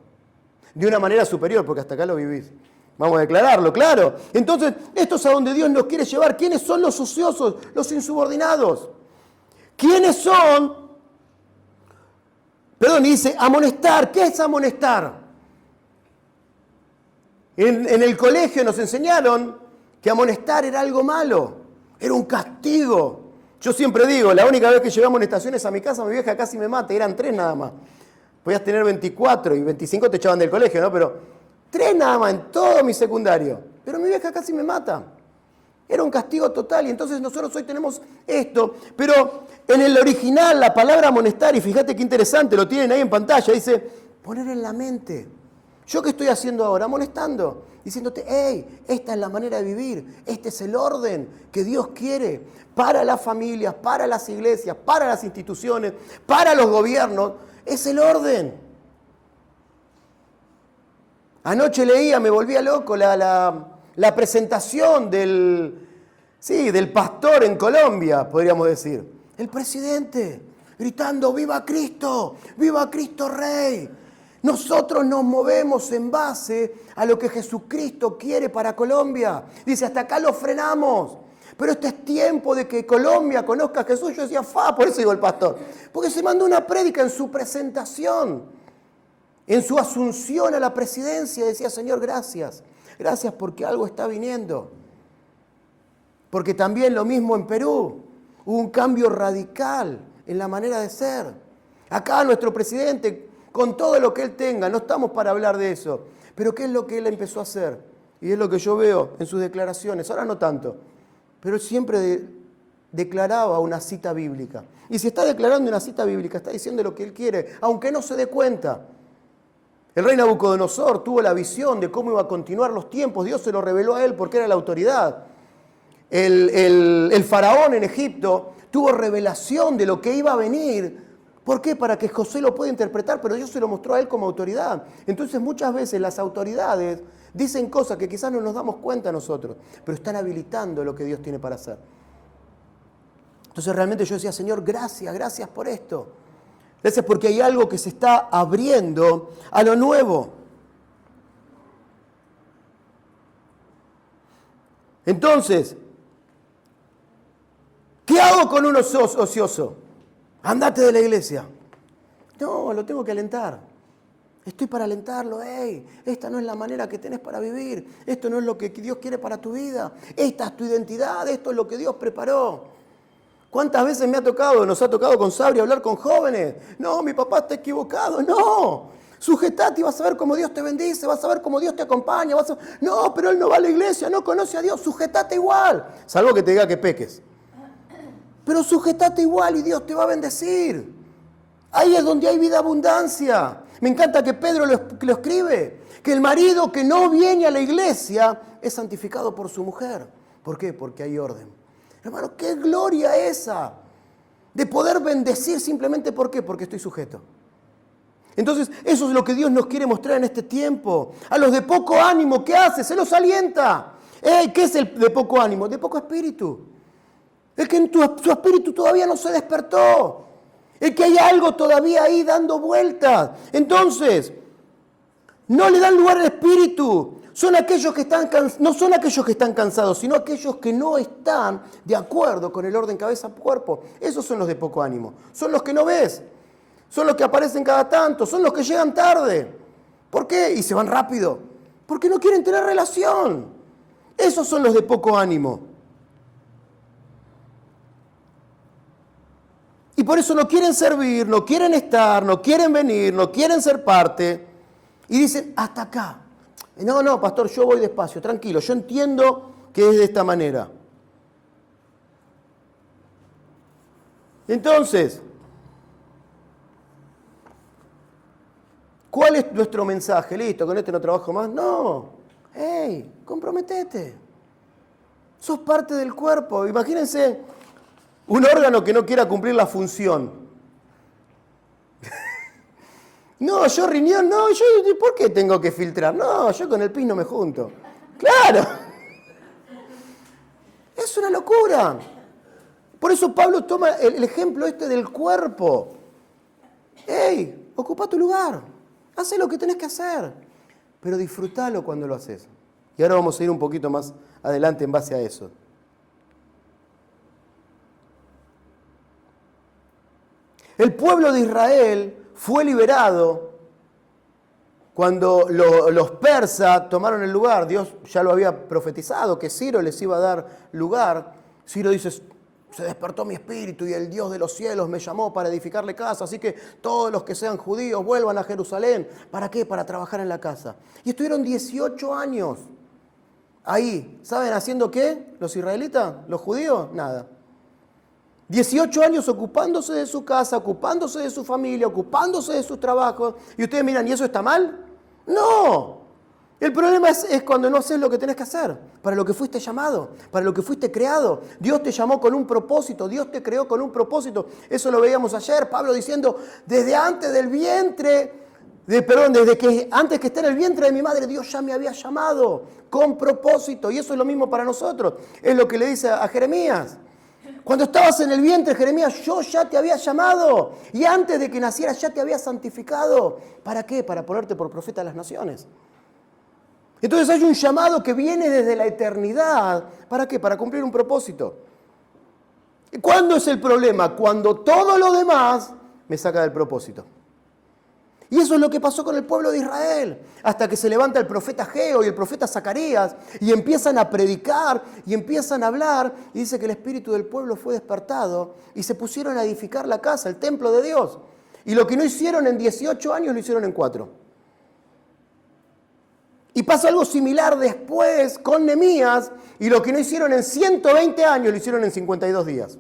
De una manera superior, porque hasta acá lo vivís. Vamos a declararlo, claro. Entonces, esto es a donde Dios nos quiere llevar. ¿Quiénes son los ociosos, los insubordinados? ¿Quiénes son? Perdón, y dice amonestar. ¿Qué es amonestar? En el colegio nos enseñaron que amonestar era algo malo, era un castigo. Yo siempre digo, la única vez que llevé amonestaciones a mi casa, mi vieja casi me mata, eran 3 nada más. Podías tener 24 y 25 te echaban del colegio, ¿no? Pero 3 nada más en todo mi secundario. Pero mi vieja casi me mata. Era un castigo total y entonces nosotros hoy tenemos esto. Pero en el original, la palabra amonestar, y fíjate qué interesante, lo tienen ahí en pantalla, dice poner en la mente. ¿Yo qué estoy haciendo ahora? Amonestando, diciéndote, hey, esta es la manera de vivir, este es el orden que Dios quiere para las familias, para las iglesias, para las instituciones, para los gobiernos. Es el orden. Anoche leía, me volvía loco, la presentación del pastor en Colombia, podríamos decir. El presidente, gritando, ¡viva Cristo! ¡Viva Cristo Rey! Nosotros nos movemos en base a lo que Jesucristo quiere para Colombia. Dice, hasta acá lo frenamos. Pero este es tiempo de que Colombia conozca a Jesús. Yo decía, por eso digo el pastor. Porque se mandó una prédica en su presentación, en su asunción a la presidencia. Decía, Señor, gracias. Gracias porque algo está viniendo. Porque también lo mismo en Perú. Hubo un cambio radical en la manera de ser. Acá nuestro presidente, con todo lo que él tenga, no estamos para hablar de eso, pero ¿qué es lo que él empezó a hacer? Y es lo que yo veo en sus declaraciones, ahora no tanto, pero él siempre declaraba una cita bíblica. Y si está declarando una cita bíblica, está diciendo lo que él quiere, aunque no se dé cuenta. El rey Nabucodonosor tuvo la visión de cómo iba a continuar los tiempos, Dios se lo reveló a él porque era la autoridad. El faraón en Egipto tuvo revelación de lo que iba a venir. ¿Por qué? Para que José lo pueda interpretar, pero Dios se lo mostró a él como autoridad. Entonces muchas veces las autoridades dicen cosas que quizás no nos damos cuenta nosotros, pero están habilitando lo que Dios tiene para hacer. Entonces realmente yo decía, Señor, gracias por esto. Gracias porque hay algo que se está abriendo a lo nuevo. Entonces, ¿qué hago con un ocioso? Andate de la iglesia. No, lo tengo que alentar. Estoy para alentarlo. Hey, esta no es la manera que tenés para vivir. Esto no es lo que Dios quiere para tu vida. Esta es tu identidad. Esto es lo que Dios preparó. ¿Cuántas veces nos ha tocado con Sabri hablar con jóvenes? No, mi papá está equivocado. No. Sujetate y vas a ver cómo Dios te bendice. Vas a ver cómo Dios te acompaña. No, pero él no va a la iglesia. No conoce a Dios. Sujetate igual. Salvo que te diga que peques. Pero sujetate igual y Dios te va a bendecir. Ahí es donde hay vida abundancia. Me encanta que Pedro lo escribe, que el marido que no viene a la iglesia es santificado por su mujer. ¿Por qué? Porque hay orden. Hermano, qué gloria esa de poder bendecir simplemente ¿por qué? Porque estoy sujeto. Entonces, eso es lo que Dios nos quiere mostrar en este tiempo. A los de poco ánimo, ¿qué hace? Se los alienta. ¿Qué es el de poco ánimo? De poco espíritu. Es que su espíritu todavía no se despertó. Es que hay algo todavía ahí dando vueltas. Entonces, no le dan lugar al espíritu. Son aquellos que no son aquellos que están cansados, sino aquellos que no están de acuerdo con el orden cabeza-cuerpo. Esos son los de poco ánimo. Son los que no ves. Son los que aparecen cada tanto. Son los que llegan tarde. ¿Por qué? Y se van rápido. Porque no quieren tener relación. Esos son los de poco ánimo. Y por eso no quieren servir, no quieren estar, no quieren venir, no quieren ser parte. Y dicen, hasta acá. No, pastor, yo voy despacio, tranquilo. Yo entiendo que es de esta manera. Entonces, ¿cuál es nuestro mensaje? Listo, con este no trabajo más. No. Hey, comprometete. Sos parte del cuerpo. Imagínense un órgano que no quiera cumplir la función. No, yo riñón, no, yo ¿por qué tengo que filtrar? No, yo con el pis no me junto. ¡Claro! Es una locura. Por eso Pablo toma el ejemplo este del cuerpo. ¡Ey! Ocupa tu lugar. Haz lo que tenés que hacer. Pero disfrútalo cuando lo haces. Y ahora vamos a ir un poquito más adelante en base a eso. El pueblo de Israel fue liberado cuando los persas tomaron el lugar. Dios ya lo había profetizado, que Ciro les iba a dar lugar. Ciro dice, se despertó mi espíritu y el Dios de los cielos me llamó para edificarle casa. Así que todos los que sean judíos vuelvan a Jerusalén. ¿Para qué? Para trabajar en la casa. Y estuvieron 18 años ahí. ¿Saben haciendo qué? ¿Los israelitas? ¿Los judíos? Nada. 18 años ocupándose de su casa, ocupándose de su familia, ocupándose de sus trabajos. Y ustedes miran, ¿y eso está mal? ¡No! El problema es cuando no haces lo que tenés que hacer, para lo que fuiste llamado, para lo que fuiste creado. Dios te llamó con un propósito, Dios te creó con un propósito. Eso lo veíamos ayer, Pablo diciendo, desde antes del vientre, desde que antes que esté en el vientre de mi madre, Dios ya me había llamado con propósito. Y eso es lo mismo para nosotros. Es lo que le dice a Jeremías. Cuando estabas en el vientre, Jeremías, yo ya te había llamado. Y antes de que nacieras ya te había santificado. ¿Para qué? Para ponerte por profeta a las naciones. Entonces hay un llamado que viene desde la eternidad. ¿Para qué? Para cumplir un propósito. ¿Y cuándo es el problema? Cuando todo lo demás me saca del propósito. Y eso es lo que pasó con el pueblo de Israel, hasta que se levanta el profeta Ageo y el profeta Zacarías y empiezan a predicar y empiezan a hablar y dice que el espíritu del pueblo fue despertado y se pusieron a edificar la casa, el templo de Dios. Y lo que no hicieron en 18 años lo hicieron en 4. Y pasa algo similar después con Nehemías y lo que no hicieron en 120 años lo hicieron en 52 días.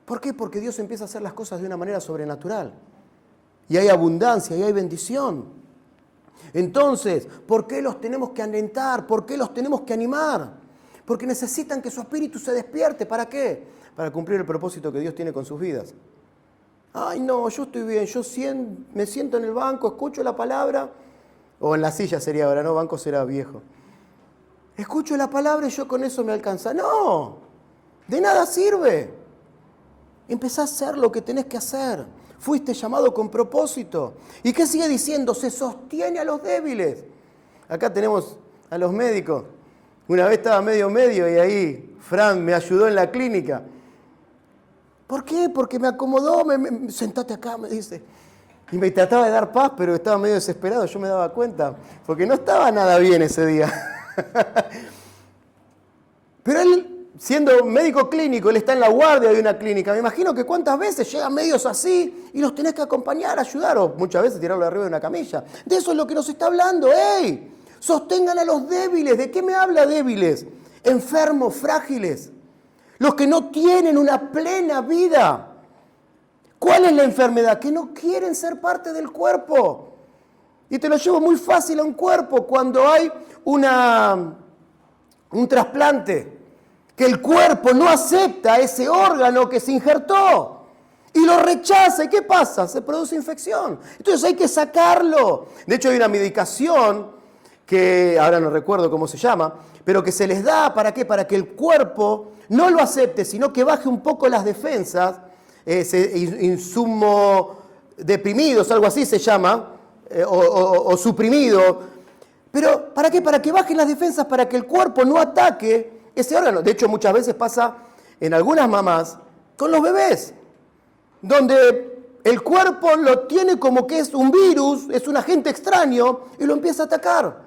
¿Por qué? Porque Dios empieza a hacer las cosas de una manera sobrenatural. Y hay abundancia, y hay bendición. Entonces, ¿por qué los tenemos que alentar? ¿Por qué los tenemos que animar? Porque necesitan que su espíritu se despierte. ¿Para qué? Para cumplir el propósito que Dios tiene con sus vidas. Ay, no, yo estoy bien, me siento en el banco, escucho la palabra, o en la silla sería ahora, no, banco será viejo. Escucho la palabra y yo con eso me alcanza. No, de nada sirve. Empezá a hacer lo que tenés que hacer. Fuiste llamado con propósito. ¿Y qué sigue diciendo? Se sostiene a los débiles. Acá tenemos a los médicos. Una vez estaba medio y ahí Fran me ayudó en la clínica. ¿Por qué? Porque me acomodó, sentate acá, me dice. Y me trataba de dar paz, pero estaba medio desesperado, yo me daba cuenta. Porque no estaba nada bien ese día. Pero él, siendo médico clínico, él está en la guardia de una clínica. Me imagino que cuántas veces llegan medios así y los tenés que acompañar, ayudar, o muchas veces tirarlo arriba de una camilla. De eso es lo que nos está hablando. ¡Ey! Sostengan a los débiles. ¿De qué me habla débiles? Enfermos, frágiles. Los que no tienen una plena vida. ¿Cuál es la enfermedad? Que no quieren ser parte del cuerpo. Y te lo llevo muy fácil a un cuerpo cuando hay un trasplante, que el cuerpo no acepta ese órgano que se injertó y lo rechaza. ¿Y qué pasa? Se produce infección. Entonces hay que sacarlo. De hecho hay una medicación que ahora no recuerdo cómo se llama, pero que se les da, ¿para qué? Para que el cuerpo no lo acepte, sino que baje un poco las defensas, inmunodeprimidos, algo así se llama, o suprimido. Pero ¿para qué? Para que bajen las defensas, para que el cuerpo no ataque ese órgano. De hecho, muchas veces pasa en algunas mamás con los bebés, donde el cuerpo lo tiene como que es un virus, es un agente extraño, y lo empieza a atacar.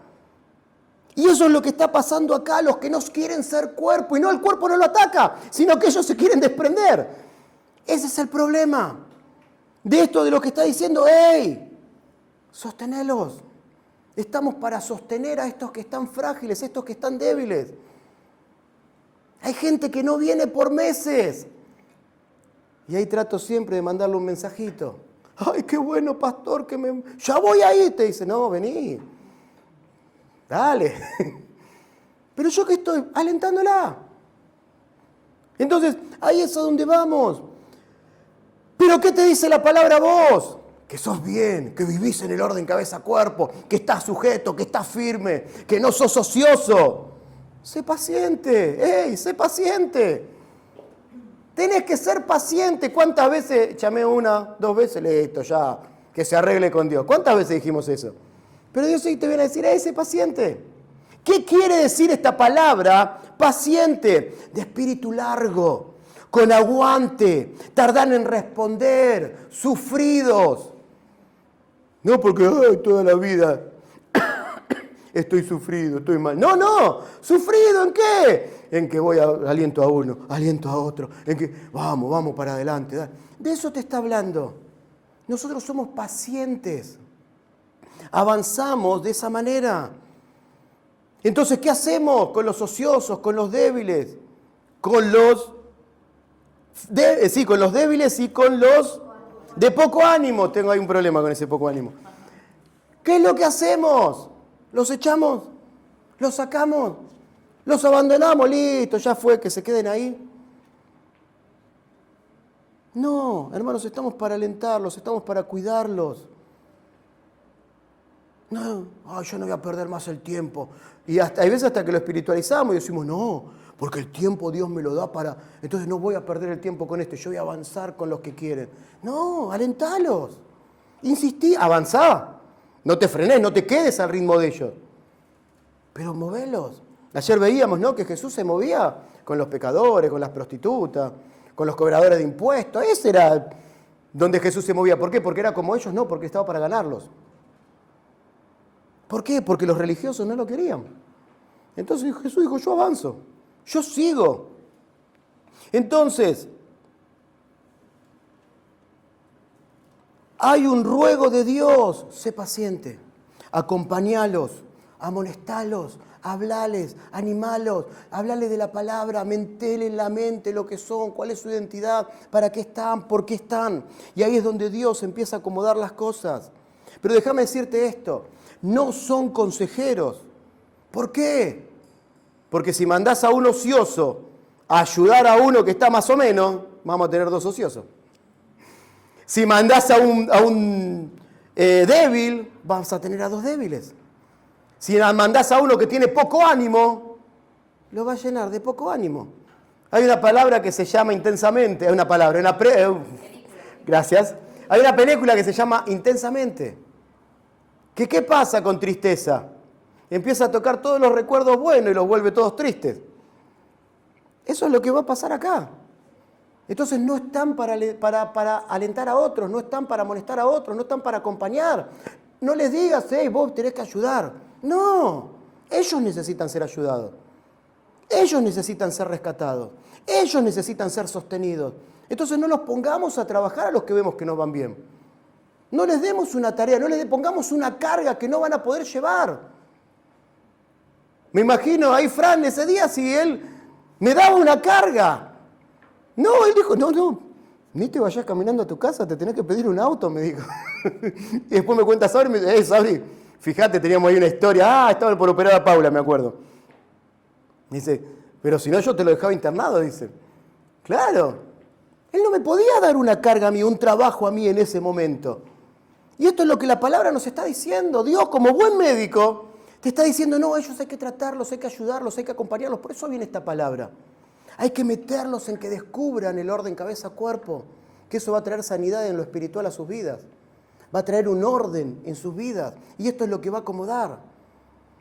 Y eso es lo que está pasando acá, los que no quieren ser cuerpo, y no, el cuerpo no lo ataca, sino que ellos se quieren desprender. Ese es el problema de esto, de lo que está diciendo. ¡Ey! Sostenelos. Estamos para sostener a estos que están frágiles, estos que están débiles. Hay gente que no viene por meses. Y ahí trato siempre de mandarle un mensajito. ¡Ay, qué bueno, pastor! Ya voy ahí. Te dice, no, vení. Dale. Pero yo que estoy alentándola. Entonces, ahí es a donde vamos. ¿Pero qué te dice la palabra a vos? Que sos bien, que vivís en el orden cabeza-cuerpo, que estás sujeto, que estás firme, que no sos ocioso. Sé paciente, sé paciente. Tenés que ser paciente. ¿Cuántas veces? Llamé 1, 2 veces, listo, ya, que se arregle con Dios. ¿Cuántas veces dijimos eso? Pero Dios sí te viene a decir, sé paciente. ¿Qué quiere decir esta palabra? Paciente, de espíritu largo, con aguante, tardan en responder, sufridos. No porque toda la vida estoy sufrido, estoy mal. No, ¿sufrido en qué? En que aliento a uno, aliento a otro, en que vamos para adelante. Dale. De eso te está hablando. Nosotros somos pacientes. Avanzamos de esa manera. Entonces, ¿qué hacemos con los ociosos, con los débiles? Con los débiles y con los de poco ánimo. Tengo ahí un problema con ese poco ánimo. ¿Qué es lo que hacemos? ¿Los echamos? ¿Los sacamos? ¿Los abandonamos? Listo, ya fue, que se queden ahí. No, hermanos, estamos para alentarlos, estamos para cuidarlos. No, yo no voy a perder más el tiempo. Y hay veces hasta que lo espiritualizamos y decimos, no, porque el tiempo Dios me lo da para... Entonces no voy a perder el tiempo con yo voy a avanzar con los que quieren. No, alentalos. Insistí, avanzá. No te frenes, no te quedes al ritmo de ellos. Pero movelos. Ayer veíamos, ¿no?, que Jesús se movía con los pecadores, con las prostitutas, con los cobradores de impuestos. Ese era donde Jesús se movía. ¿Por qué? Porque era como ellos, no, porque estaba para ganarlos. ¿Por qué? Porque los religiosos no lo querían. Entonces Jesús dijo, yo avanzo, yo sigo. Entonces, hay un ruego de Dios, sé paciente, acompañalos, amonestalos, hablales, animalos, hablales de la palabra, mentele en la mente lo que son, cuál es su identidad, para qué están, por qué están. Y ahí es donde Dios empieza a acomodar las cosas. Pero déjame decirte esto, no son consejeros. ¿Por qué? Porque si mandás a un ocioso a ayudar a uno que está más o menos, vamos a tener 2 ociosos. Si mandás a un débil, vamos a tener a 2 débiles. Si mandás a uno que tiene poco ánimo, lo va a llenar de poco ánimo. Hay una palabra que se llama intensamente, hay una palabra, gracias. Hay una película que se llama Intensamente. ¿Qué pasa con tristeza? Empieza a tocar todos los recuerdos buenos y los vuelve todos tristes. Eso es lo que va a pasar acá. Entonces no están para alentar a otros, no están para amonestar a otros, no están para acompañar. No les digas, vos tenés que ayudar. No, ellos necesitan ser ayudados. Ellos necesitan ser rescatados. Ellos necesitan ser sostenidos. Entonces no los pongamos a trabajar a los que vemos que no van bien. No les demos una tarea, no les pongamos una carga que no van a poder llevar. Me imagino ahí Fran ese día si él me daba una carga. No, él dijo, no, Ni te vayas caminando a tu casa, te tenés que pedir un auto, me dijo. Y después me cuenta Sabri, me dice, Sabri, fíjate, teníamos ahí una historia. Estaba por operar a Paula, me acuerdo. Dice, pero si no yo te lo dejaba internado, dice. Claro, él no me podía dar una carga a mí, un trabajo a mí en ese momento. Y esto es lo que la palabra nos está diciendo. Dios, como buen médico, te está diciendo, no, ellos hay que tratarlos, hay que ayudarlos, hay que acompañarlos. Por eso viene esta palabra. Hay que meterlos en que descubran el orden cabeza-cuerpo, que eso va a traer sanidad en lo espiritual a sus vidas. Va a traer un orden en sus vidas. Y esto es lo que va a acomodar.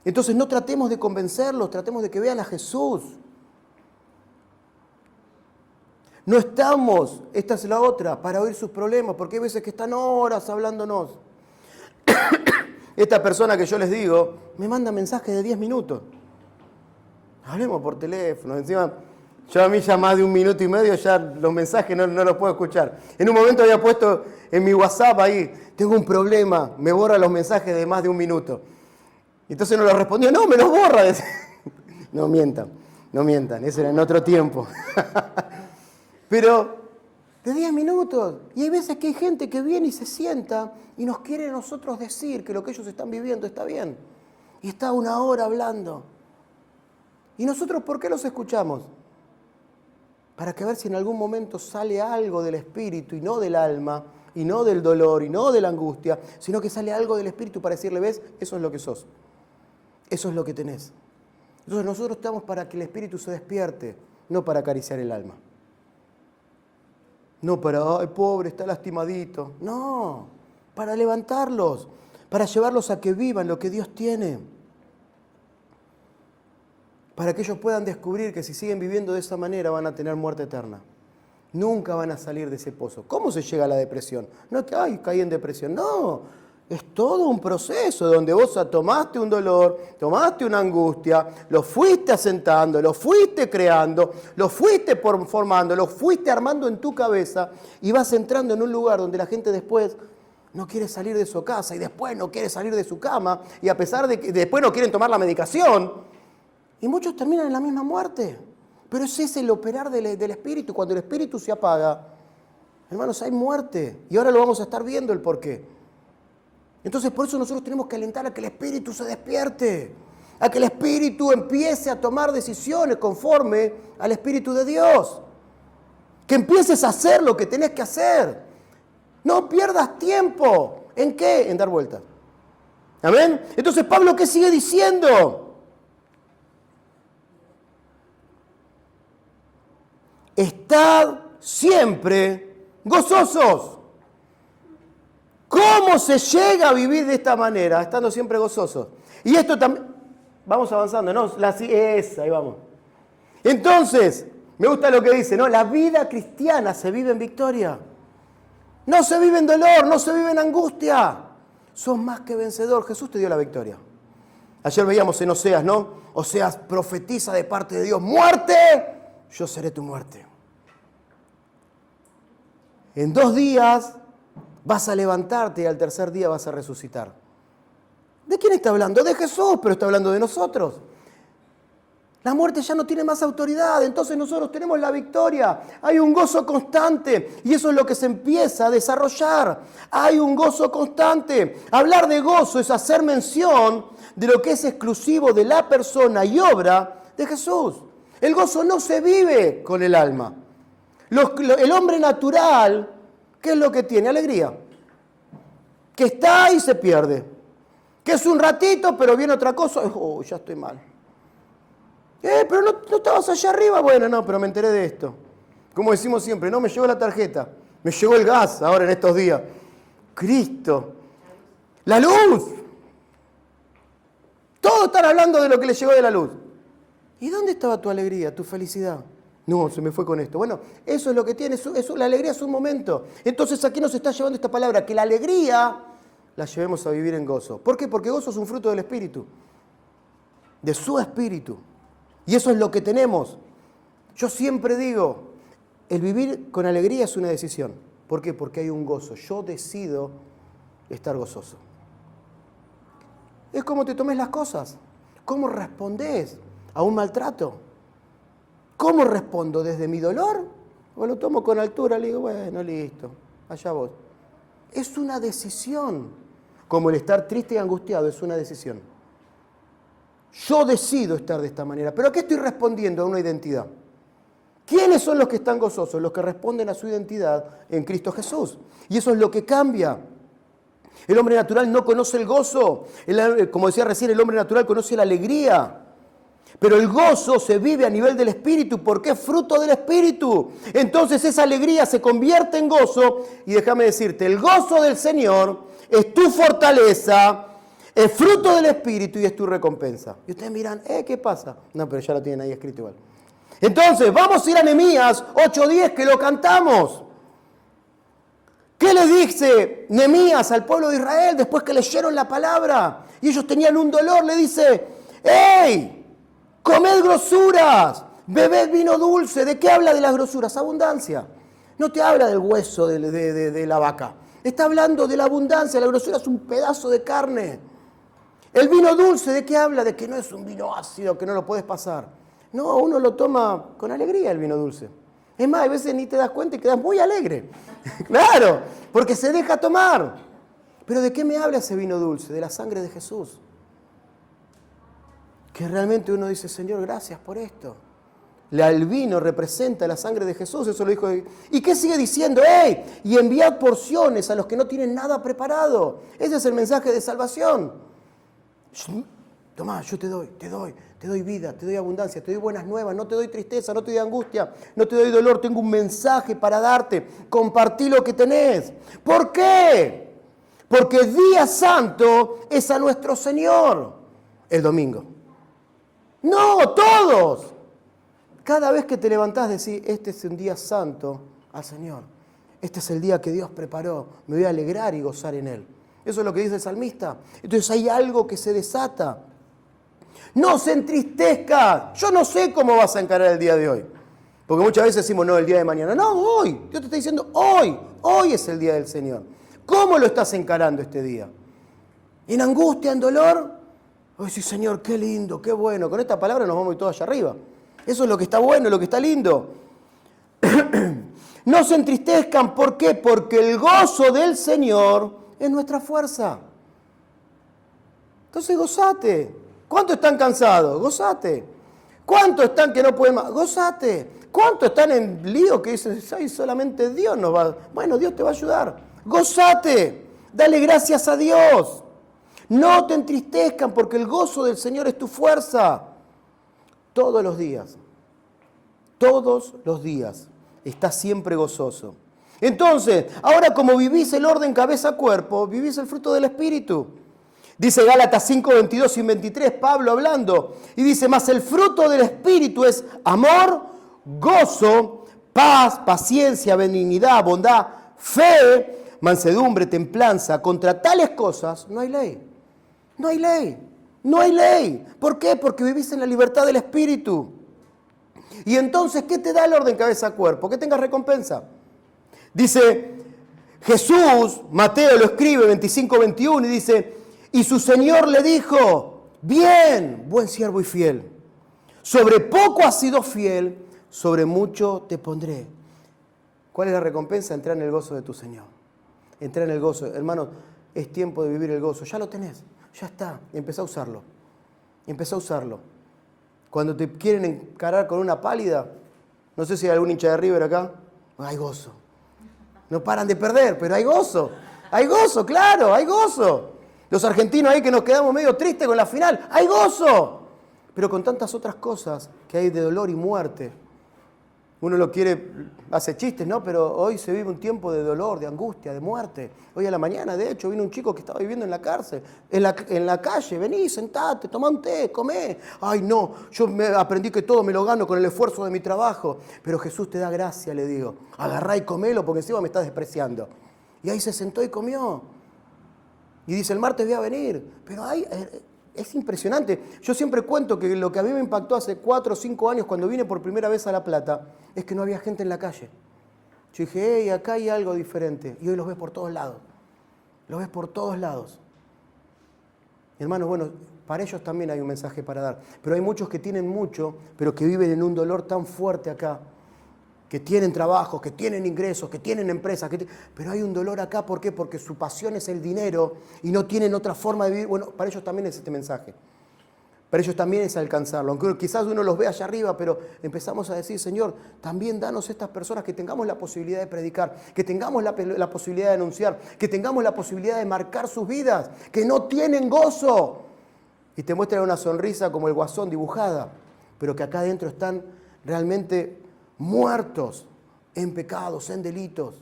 Entonces no tratemos de convencerlos, tratemos de que vean a Jesús. No estamos, esta es la otra, para oír sus problemas, porque hay veces que están horas hablándonos. Esta persona que yo les digo, me manda mensajes de 10 minutos. Hablemos por teléfono, encima... Yo a mí ya más de 1 minuto y medio ya los mensajes no los puedo escuchar. En un momento había puesto en mi WhatsApp ahí, tengo un problema, me borra los mensajes de más de 1 minuto. Y entonces no lo respondió, no, me los borra. No mientan, ese era en otro tiempo. Pero de 10 minutos. Y hay veces que hay gente que viene y se sienta y nos quiere a nosotros decir que lo que ellos están viviendo está bien. Y está 1 hora hablando. ¿Y nosotros por qué los escuchamos? Para que a ver si en algún momento sale algo del espíritu y no del alma, y no del dolor, y no de la angustia, sino que sale algo del espíritu para decirle, ves, eso es lo que sos, eso es lo que tenés. Entonces nosotros estamos para que el espíritu se despierte, no para acariciar el alma. No para, ay, pobre, está lastimadito. No, para levantarlos, para llevarlos a que vivan lo que Dios tiene. Para que ellos puedan descubrir que si siguen viviendo de esa manera van a tener muerte eterna. Nunca van a salir de ese pozo. ¿Cómo se llega a la depresión? No es que, ay, caí en depresión. No, es todo un proceso donde vos tomaste un dolor, tomaste una angustia, lo fuiste asentando, lo fuiste creando, lo fuiste formando, lo fuiste armando en tu cabeza y vas entrando en un lugar donde la gente después no quiere salir de su casa y después no quiere salir de su cama y a pesar de que después no quieren tomar la medicación. Y muchos terminan en la misma muerte. Pero ese es el operar del espíritu. Cuando el espíritu se apaga, hermanos, hay muerte. Y ahora lo vamos a estar viendo el porqué. Entonces, por eso nosotros tenemos que alentar a que el espíritu se despierte. A que el espíritu empiece a tomar decisiones conforme al espíritu de Dios. Que empieces a hacer lo que tenés que hacer. No pierdas tiempo. ¿En qué? En dar vueltas. ¿Amén? Entonces, Pablo, ¿qué sigue diciendo? Estad siempre gozosos. ¿Cómo se llega a vivir de esta manera? Estando siempre gozosos. Y esto también... Vamos avanzando, ¿no? Ahí vamos. Entonces, me gusta lo que dice, ¿no? La vida cristiana se vive en victoria. No se vive en dolor, no se vive en angustia. Sos más que vencedor. Jesús te dio la victoria. Ayer veíamos en Oseas, ¿no? Oseas profetiza de parte de Dios. ¡Muerte! Yo seré tu muerte. En 2 días vas a levantarte y al 3er día vas a resucitar. ¿De quién está hablando? De Jesús, pero está hablando de nosotros. La muerte ya no tiene más autoridad, entonces nosotros tenemos la victoria. Hay un gozo constante y eso es lo que se empieza a desarrollar. Hay un gozo constante. Hablar de gozo es hacer mención de lo que es exclusivo de la persona y obra de Jesús. El gozo no se vive con el alma. El hombre natural, ¿qué es lo que tiene? Alegría. Que está y se pierde. Que es un ratito, pero viene otra cosa. Oh, ya estoy mal. Pero no estabas allá arriba. Bueno, no, pero me enteré de esto. Como decimos siempre, no me llegó la tarjeta. Me llegó el gas ahora en estos días. Cristo. La luz. Todos están hablando de lo que les llegó de la luz. ¿Y dónde estaba tu alegría, tu felicidad? No, se me fue con esto. Bueno, eso es lo que tiene, la alegría es un momento. Entonces aquí nos está llevando esta palabra, que la alegría la llevemos a vivir en gozo. ¿Por qué? Porque gozo es un fruto del Espíritu, de su Espíritu. Y eso es lo que tenemos. Yo siempre digo, el vivir con alegría es una decisión. ¿Por qué? Porque hay un gozo. Yo decido estar gozoso. Es como te tomes las cosas, cómo respondes a un maltrato. ¿Cómo respondo? ¿Desde mi dolor O lo tomo con altura, le digo, bueno, listo, allá vos. Es una decisión. Como el estar triste y angustiado es una decisión. Yo decido estar de esta manera. ¿Pero a qué estoy respondiendo? A una identidad. ¿Quiénes son los que están gozosos? Los que responden a su identidad en Cristo Jesús. Y eso es lo que cambia. El hombre natural no conoce el gozo. Como decía recién, el hombre natural conoce la alegría. Pero el gozo se vive a nivel del Espíritu porque es fruto del Espíritu. Entonces esa alegría se convierte en gozo. Y déjame decirte, el gozo del Señor es tu fortaleza, es fruto del Espíritu y es tu recompensa. Y ustedes miran, ¿qué pasa? No, pero ya lo tienen ahí escrito igual. Entonces, vamos a ir a Nehemías 8:10, que lo cantamos. ¿Qué le dice Nehemías al pueblo de Israel después que leyeron la palabra? Y ellos tenían un dolor, le dice, ¡hey! Comed grosuras, bebed vino dulce. ¿De qué habla de las grosuras? Abundancia. No te habla del hueso de la vaca. Está hablando de la abundancia. La grosura es un pedazo de carne. El vino dulce, ¿de qué habla? De que no es un vino ácido, que no lo puedes pasar. No, uno lo toma con alegría el vino dulce. Es más, a veces ni te das cuenta y quedas muy alegre. Claro, porque se deja tomar. Pero ¿de qué me habla ese vino dulce? De la sangre de Jesús. Que realmente uno dice, Señor, gracias por esto. El vino representa la sangre de Jesús, eso lo dijo. ¿Y qué sigue diciendo? ¡Ey! Y enviad porciones a los que no tienen nada preparado. Ese es el mensaje de salvación. Tomá, yo te doy vida, te doy abundancia, te doy buenas nuevas, no te doy tristeza, no te doy angustia, no te doy dolor, tengo un mensaje para darte. Compartí lo que tenés. ¿Por qué? Porque día santo es a nuestro Señor el domingo. No, todos. Cada vez que te levantás decís, este es un día santo al Señor. Este es el día que Dios preparó. Me voy a alegrar y gozar en Él. Eso es lo que dice el salmista. Entonces hay algo que se desata. No se entristezca. Yo no sé cómo vas a encarar el día de hoy. Porque muchas veces decimos, no, el día de mañana. No, hoy. Dios te está diciendo, hoy. Hoy es el día del Señor. ¿Cómo lo estás encarando este día? ¿En angustia, en dolor? Hoy sí, Señor, qué lindo, qué bueno. Con esta palabra nos vamos a ir todos allá arriba. Eso es lo que está bueno, lo que está lindo. No se entristezcan. ¿Por qué? Porque el gozo del Señor es nuestra fuerza. Entonces gozate. ¿Cuántos están cansados? Gozate. ¿Cuántos están que no pueden más? Gozate. ¿Cuántos están en lío que dicen, ay, solamente Dios nos va? Bueno, Dios te va a ayudar. Gozate. Dale gracias a Dios. No te entristezcan porque el gozo del Señor es tu fuerza. Todos los días estás siempre gozoso. Entonces, ahora como vivís el orden cabeza-cuerpo, vivís el fruto del Espíritu. Dice Gálatas 5, 22 y 23, Pablo hablando, y dice, mas el fruto del Espíritu es amor, gozo, paz, paciencia, benignidad, bondad, fe, mansedumbre, templanza. Contra tales cosas no hay ley. No hay ley. No hay ley. ¿Por qué? Porque vivís en la libertad del Espíritu. Y entonces, ¿qué te da el orden cabeza-cuerpo? Que tengas recompensa. Dice Jesús, Mateo lo escribe 25, 21 y dice, y su Señor le dijo, bien, buen siervo y fiel. Sobre poco has sido fiel, sobre mucho te pondré. ¿Cuál es la recompensa? Entrar en el gozo de tu Señor. Entrar en el gozo. Hermano, es tiempo de vivir el gozo. Ya lo tenés. Ya está, empezá a usarlo. Empezá a usarlo. Cuando te quieren encarar con una pálida, no sé si hay algún hincha de River acá, hay gozo. No paran de perder, pero hay gozo. Hay gozo, claro, hay gozo. Los argentinos ahí que nos quedamos medio tristes con la final, hay gozo. Pero con tantas otras cosas que hay de dolor y muerte. Uno lo quiere, hace chistes, ¿no? Pero hoy se vive un tiempo de dolor, de angustia, de muerte. Hoy a la mañana, de hecho, vino un chico que estaba viviendo en la cárcel, en la calle. Vení, sentate, tomá un té, comé. Ay, no, yo aprendí que todo me lo gano con el esfuerzo de mi trabajo. Pero Jesús te da gracia, le digo. Agarrá y comelo porque encima me estás despreciando. Y ahí se sentó y comió. Y dice, el martes voy a venir. Pero es impresionante. Yo siempre cuento que lo que a mí me impactó hace 4 o 5 años cuando vine por primera vez a La Plata es que no había gente en la calle. Yo dije, hey, acá hay algo diferente. Y hoy los ves por todos lados. Los ves por todos lados. Hermanos, bueno, para ellos también hay un mensaje para dar. Pero hay muchos que tienen mucho, pero que viven en un dolor tan fuerte acá. que tienen trabajo, que tienen ingresos, que tienen empresas, pero hay un dolor acá. ¿Por qué? Porque su pasión es el dinero y no tienen otra forma de vivir. Bueno, para ellos también es este mensaje. Para ellos también es alcanzarlo. Aunque quizás uno los ve allá arriba, pero empezamos a decir, Señor, también danos estas personas que tengamos la posibilidad de predicar, que tengamos la posibilidad de anunciar, que tengamos la posibilidad de marcar sus vidas, que no tienen gozo. Y te muestran una sonrisa como el Guasón dibujada, pero que acá adentro están realmente muertos en pecados, en delitos,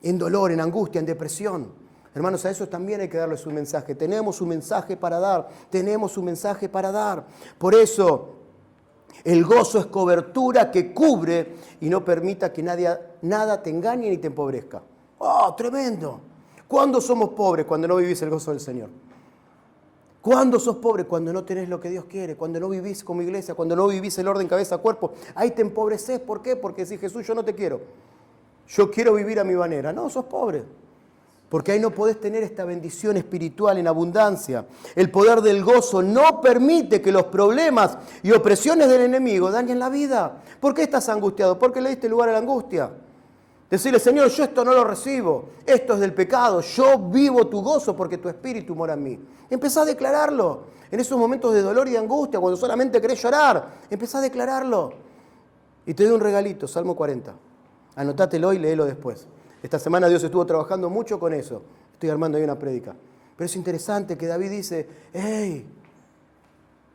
en dolor, en angustia, en depresión. Hermanos, a eso también hay que darles un mensaje. Tenemos un mensaje para dar. Tenemos un mensaje para dar. Por eso, el gozo es cobertura que cubre y no permita que nada te engañe ni te empobrezca. ¡Oh, tremendo! ¿Cuándo somos pobres? Cuando no vivís el gozo del Señor. ¿Cuándo sos pobre? Cuando no tenés lo que Dios quiere, cuando no vivís como iglesia, cuando no vivís el orden cabeza-cuerpo. Ahí te empobreces. ¿Por qué? Porque si Jesús, yo no te quiero. Yo quiero vivir a mi manera. No, sos pobre. Porque ahí no podés tener esta bendición espiritual en abundancia. El poder del gozo no permite que los problemas y opresiones del enemigo dañen la vida. ¿Por qué estás angustiado? ¿Por qué le diste lugar a la angustia? Decirle, Señor, yo esto no lo recibo. Esto es del pecado. Yo vivo tu gozo porque tu espíritu mora en mí. Empezá a declararlo. En esos momentos de dolor y de angustia, cuando solamente querés llorar, empezá a declararlo. Y te doy un regalito, Salmo 40. Anotátelo y léelo después. Esta semana Dios estuvo trabajando mucho con eso. Estoy armando ahí una prédica. Pero es interesante que David dice, hey,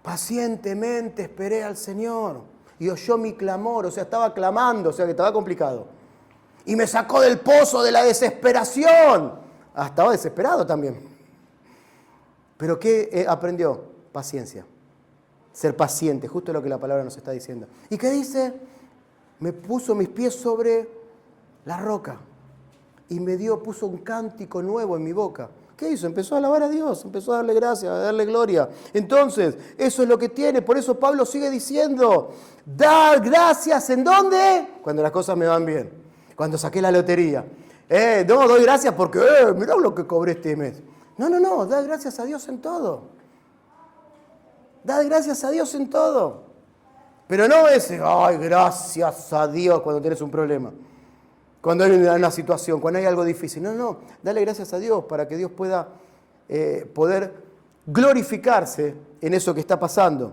pacientemente esperé al Señor y oyó mi clamor. O sea, estaba clamando, o sea que estaba complicado. Y me sacó del pozo de la desesperación. Estaba desesperado también. Pero ¿qué aprendió? Paciencia. Ser paciente, justo lo que la palabra nos está diciendo. ¿Y qué dice? Me puso mis pies sobre la roca. Y puso un cántico nuevo en mi boca. ¿Qué hizo? Empezó a alabar a Dios, empezó a darle gracias, a darle gloria. Entonces, eso es lo que tiene. Por eso Pablo sigue diciendo, dar gracias, ¿en dónde? Cuando las cosas me van bien. Cuando saqué la lotería. No, doy gracias porque, mirá lo que cobré este mes. No, da gracias a Dios en todo. Da gracias a Dios en todo. Pero no ese, ay, gracias a Dios cuando tienes un problema. Cuando hay una situación, cuando hay algo difícil. No, dale gracias a Dios para que Dios pueda poder glorificarse en eso que está pasando.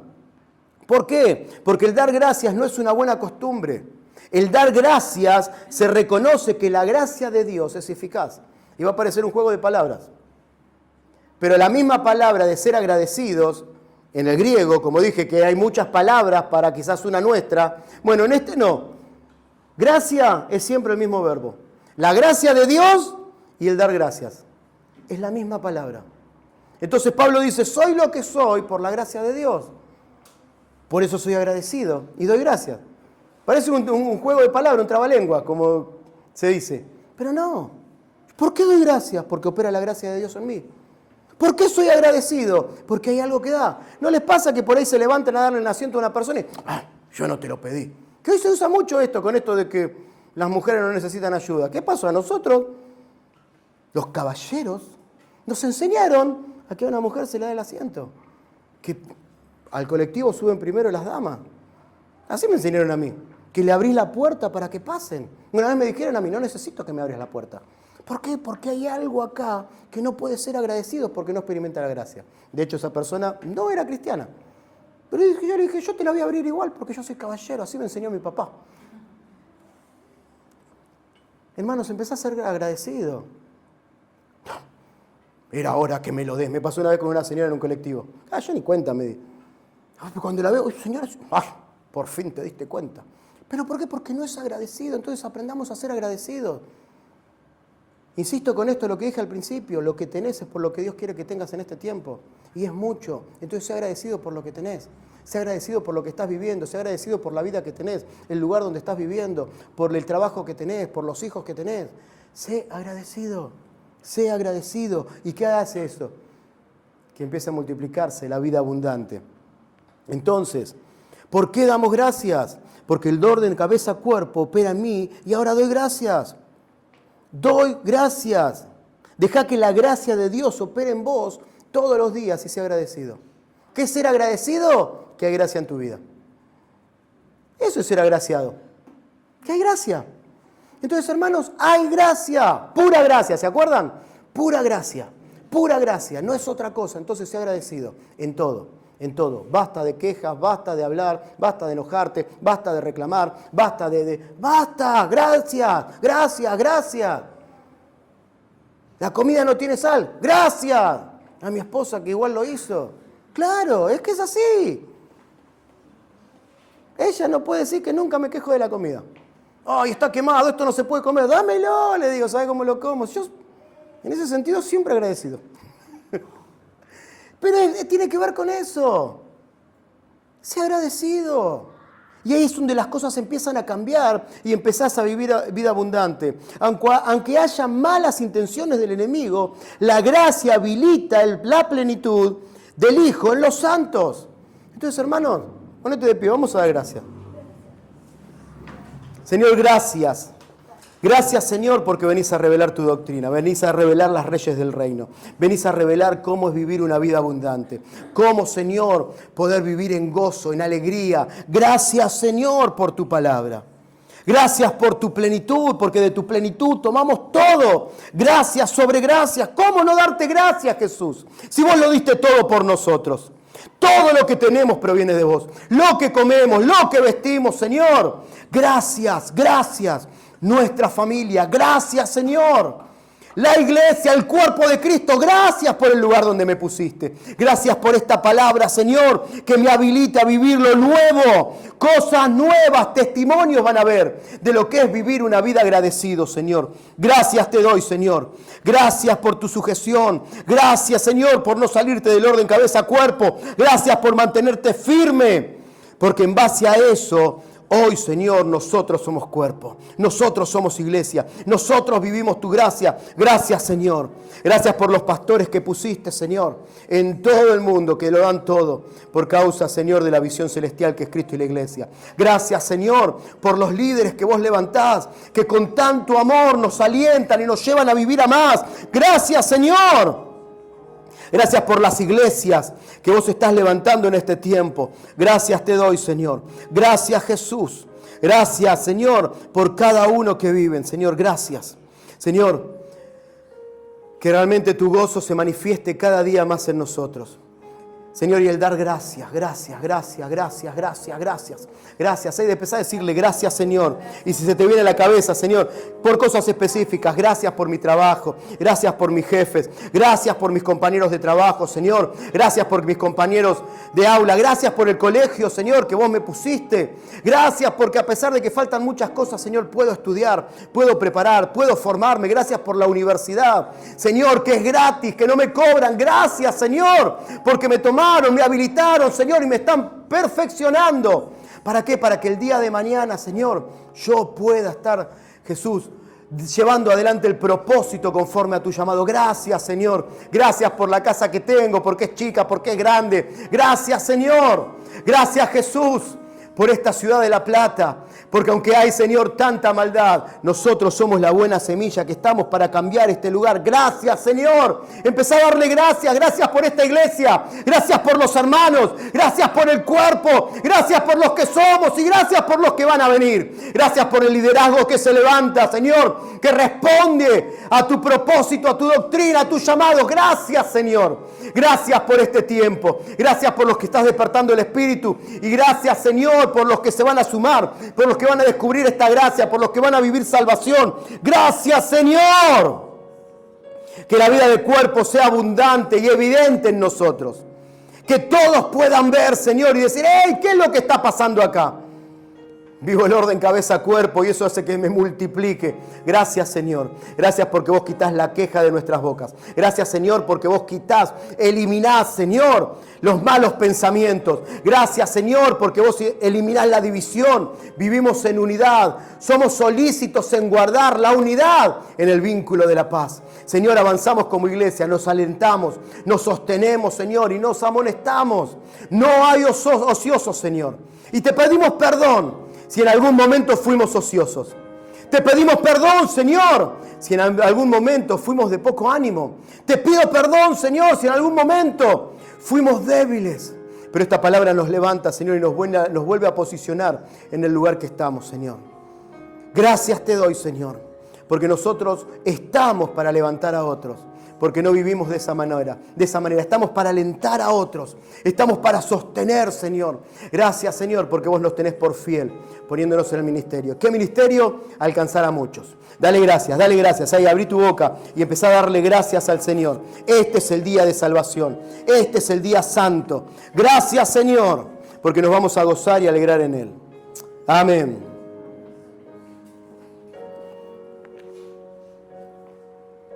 ¿Por qué? Porque el dar gracias no es una buena costumbre. El dar gracias se reconoce que la gracia de Dios es eficaz. Y va a parecer un juego de palabras. Pero la misma palabra de ser agradecidos, en el griego, como dije que hay muchas palabras para quizás una nuestra, bueno, en este no. Gracia es siempre el mismo verbo. La gracia de Dios y el dar gracias. Es la misma palabra. Entonces Pablo dice, soy lo que soy por la gracia de Dios. Por eso soy agradecido y doy gracias. Parece un juego de palabras, un trabalengua, como se dice. Pero no. ¿Por qué doy gracias? Porque opera la gracia de Dios en mí. ¿Por qué soy agradecido? Porque hay algo que da. ¿No les pasa que por ahí se levantan a darle el asiento a una persona y, yo no te lo pedí? Que hoy se usa mucho esto, con esto de que las mujeres no necesitan ayuda. ¿Qué pasó? A nosotros, los caballeros, nos enseñaron a que a una mujer se le da el asiento. Que al colectivo suben primero las damas. Así me enseñaron a mí. Que le abrís la puerta para que pasen. Una vez me dijeron a mí, no necesito que me abres la puerta. ¿Por qué? Porque hay algo acá que no puede ser agradecido porque no experimenta la gracia. De hecho, esa persona no era cristiana. Pero yo le dije, yo te la voy a abrir igual porque yo soy caballero. Así me enseñó mi papá. Hermanos, empecé a ser agradecido. Era hora que me lo des. Me pasó una vez con una señora en un colectivo. Yo ni cuenta me di. Cuando la veo, señora, por fin te diste cuenta. ¿Pero por qué? Porque no es agradecido. Entonces aprendamos a ser agradecidos. Insisto con esto, lo que dije al principio, lo que tenés es por lo que Dios quiere que tengas en este tiempo. Y es mucho. Entonces sé agradecido por lo que tenés. Sé agradecido por lo que estás viviendo. Sé agradecido por la vida que tenés, el lugar donde estás viviendo, por el trabajo que tenés, por los hijos que tenés. Sé agradecido. Sé agradecido. ¿Y qué hace eso? Que empiece a multiplicarse la vida abundante. Entonces, ¿por qué damos gracias? Porque el orden cabeza-cuerpo opera en mí y ahora doy gracias. Doy gracias. Deja que la gracia de Dios opere en vos todos los días y sea agradecido. ¿Qué es ser agradecido? Que hay gracia en tu vida. Eso es ser agraciado. Que hay gracia. Entonces, hermanos, hay gracia, pura gracia, ¿se acuerdan? Pura gracia, no es otra cosa. Entonces, sé agradecido en todo, en todo. Basta de quejas, basta de hablar, basta de enojarte, basta de reclamar, basta ¡basta! Gracias. La comida no tiene sal, gracias. A mi esposa que igual lo hizo. Claro, es que es así. Ella no puede decir que nunca me quejo de la comida. ¡Ay, está quemado, esto no se puede comer! ¡Dámelo! Le digo, ¿sabe cómo lo como? Yo, en ese sentido, siempre agradecido. Pero tiene que ver con eso. Sé agradecido. Y ahí es donde las cosas empiezan a cambiar y empezás a vivir vida abundante. Aunque haya malas intenciones del enemigo, la gracia habilita la plenitud del Hijo en los santos. Entonces, hermanos, ponete de pie, vamos a dar gracias. Señor, gracias. Gracias, Señor, porque venís a revelar tu doctrina, venís a revelar las leyes del reino, venís a revelar cómo es vivir una vida abundante, cómo, Señor, poder vivir en gozo, en alegría. Gracias, Señor, por tu palabra. Gracias por tu plenitud, porque de tu plenitud tomamos todo. Gracias sobre gracias. ¿Cómo no darte gracias, Jesús? Si vos lo diste todo por nosotros. Todo lo que tenemos proviene de vos. Lo que comemos, lo que vestimos, Señor. Gracias. Nuestra familia, gracias, Señor. La iglesia, el cuerpo de Cristo, gracias por el lugar donde me pusiste. Gracias por esta palabra, Señor, que me habilita a vivir lo nuevo. Cosas nuevas, testimonios van a ver de lo que es vivir una vida agradecido, Señor. Gracias te doy, Señor. Gracias por tu sujeción. Gracias, Señor, por no salirte del orden cabeza-cuerpo. Gracias por mantenerte firme. Porque en base a eso, hoy, Señor, nosotros somos cuerpo, nosotros somos iglesia, nosotros vivimos tu gracia. Gracias, Señor. Gracias por los pastores que pusiste, Señor, en todo el mundo, que lo dan todo por causa, Señor, de la visión celestial que es Cristo y la iglesia. Gracias, Señor, por los líderes que vos levantás, que con tanto amor nos alientan y nos llevan a vivir a más. Gracias, Señor. Gracias por las iglesias que vos estás levantando en este tiempo. Gracias te doy, Señor. Gracias, Jesús. Gracias, Señor, por cada uno que viven. Señor, gracias. Señor, que realmente tu gozo se manifieste cada día más en nosotros. Señor, y el dar gracias. Hay de empezar a decirle gracias, Señor. Y si se te viene a la cabeza, Señor, por cosas específicas, gracias por mi trabajo, gracias por mis jefes, gracias por mis compañeros de trabajo, Señor, gracias por mis compañeros de aula, gracias por el colegio, Señor, que vos me pusiste. Gracias porque a pesar de que faltan muchas cosas, Señor, puedo estudiar, puedo preparar, puedo formarme. Gracias por la universidad, Señor, que es gratis, que no me cobran. Gracias, Señor, porque me tomaron, me habilitaron, Señor, y me están perfeccionando. ¿Para qué? Para que el día de mañana, Señor, yo pueda estar, Jesús, llevando adelante el propósito conforme a tu llamado. Gracias, Señor. Gracias por la casa que tengo, porque es chica, porque es grande. Gracias, Señor. Gracias, Jesús, por esta ciudad de La Plata. Porque aunque hay, Señor, tanta maldad, nosotros somos la buena semilla que estamos para cambiar este lugar. Gracias, Señor. Empezá a darle gracias. Gracias por esta iglesia. Gracias por los hermanos. Gracias por el cuerpo. Gracias por los que somos y gracias por los que van a venir. Gracias por el liderazgo que se levanta, Señor, que responde a tu propósito, a tu doctrina, a tu llamado. Gracias, Señor. Gracias por este tiempo. Gracias por los que estás despertando el Espíritu. Y gracias, Señor, por los que se van a sumar, por los que van a descubrir esta gracia, por los que van a vivir salvación. Gracias, Señor. Que la vida de cuerpo sea abundante y evidente en nosotros. Que todos puedan ver, Señor, y decir, ¡hey! ¿Qué es lo que está pasando acá? Vivo el orden cabeza-cuerpo y eso hace que me multiplique. Gracias, Señor. Gracias porque vos quitás la queja de nuestras bocas. Gracias, Señor, porque vos eliminás, Señor, los malos pensamientos. Gracias, Señor, porque vos eliminás la división. Vivimos en unidad. Somos solícitos en guardar la unidad en el vínculo de la paz. Señor, avanzamos como iglesia, nos alentamos, nos sostenemos, Señor, y nos amonestamos. No hay ociosos, Señor. Y te pedimos perdón si en algún momento fuimos ociosos. Te pedimos perdón, Señor, si en algún momento fuimos de poco ánimo. Te pido perdón, Señor, si en algún momento fuimos débiles. Pero esta palabra nos levanta, Señor, y nos vuelve a posicionar en el lugar que estamos, Señor. Gracias te doy, Señor, porque nosotros estamos para levantar a otros, porque no vivimos de esa manera. Estamos para alentar a otros, estamos para sostener, Señor. Gracias, Señor, porque vos nos tenés por fiel, poniéndonos en el ministerio. ¿Qué ministerio? Alcanzar a muchos. Dale gracias. Ahí, abrí tu boca y empezá a darle gracias al Señor. Este es el día de salvación. Este es el día santo. Gracias, Señor, porque nos vamos a gozar y alegrar en Él. Amén.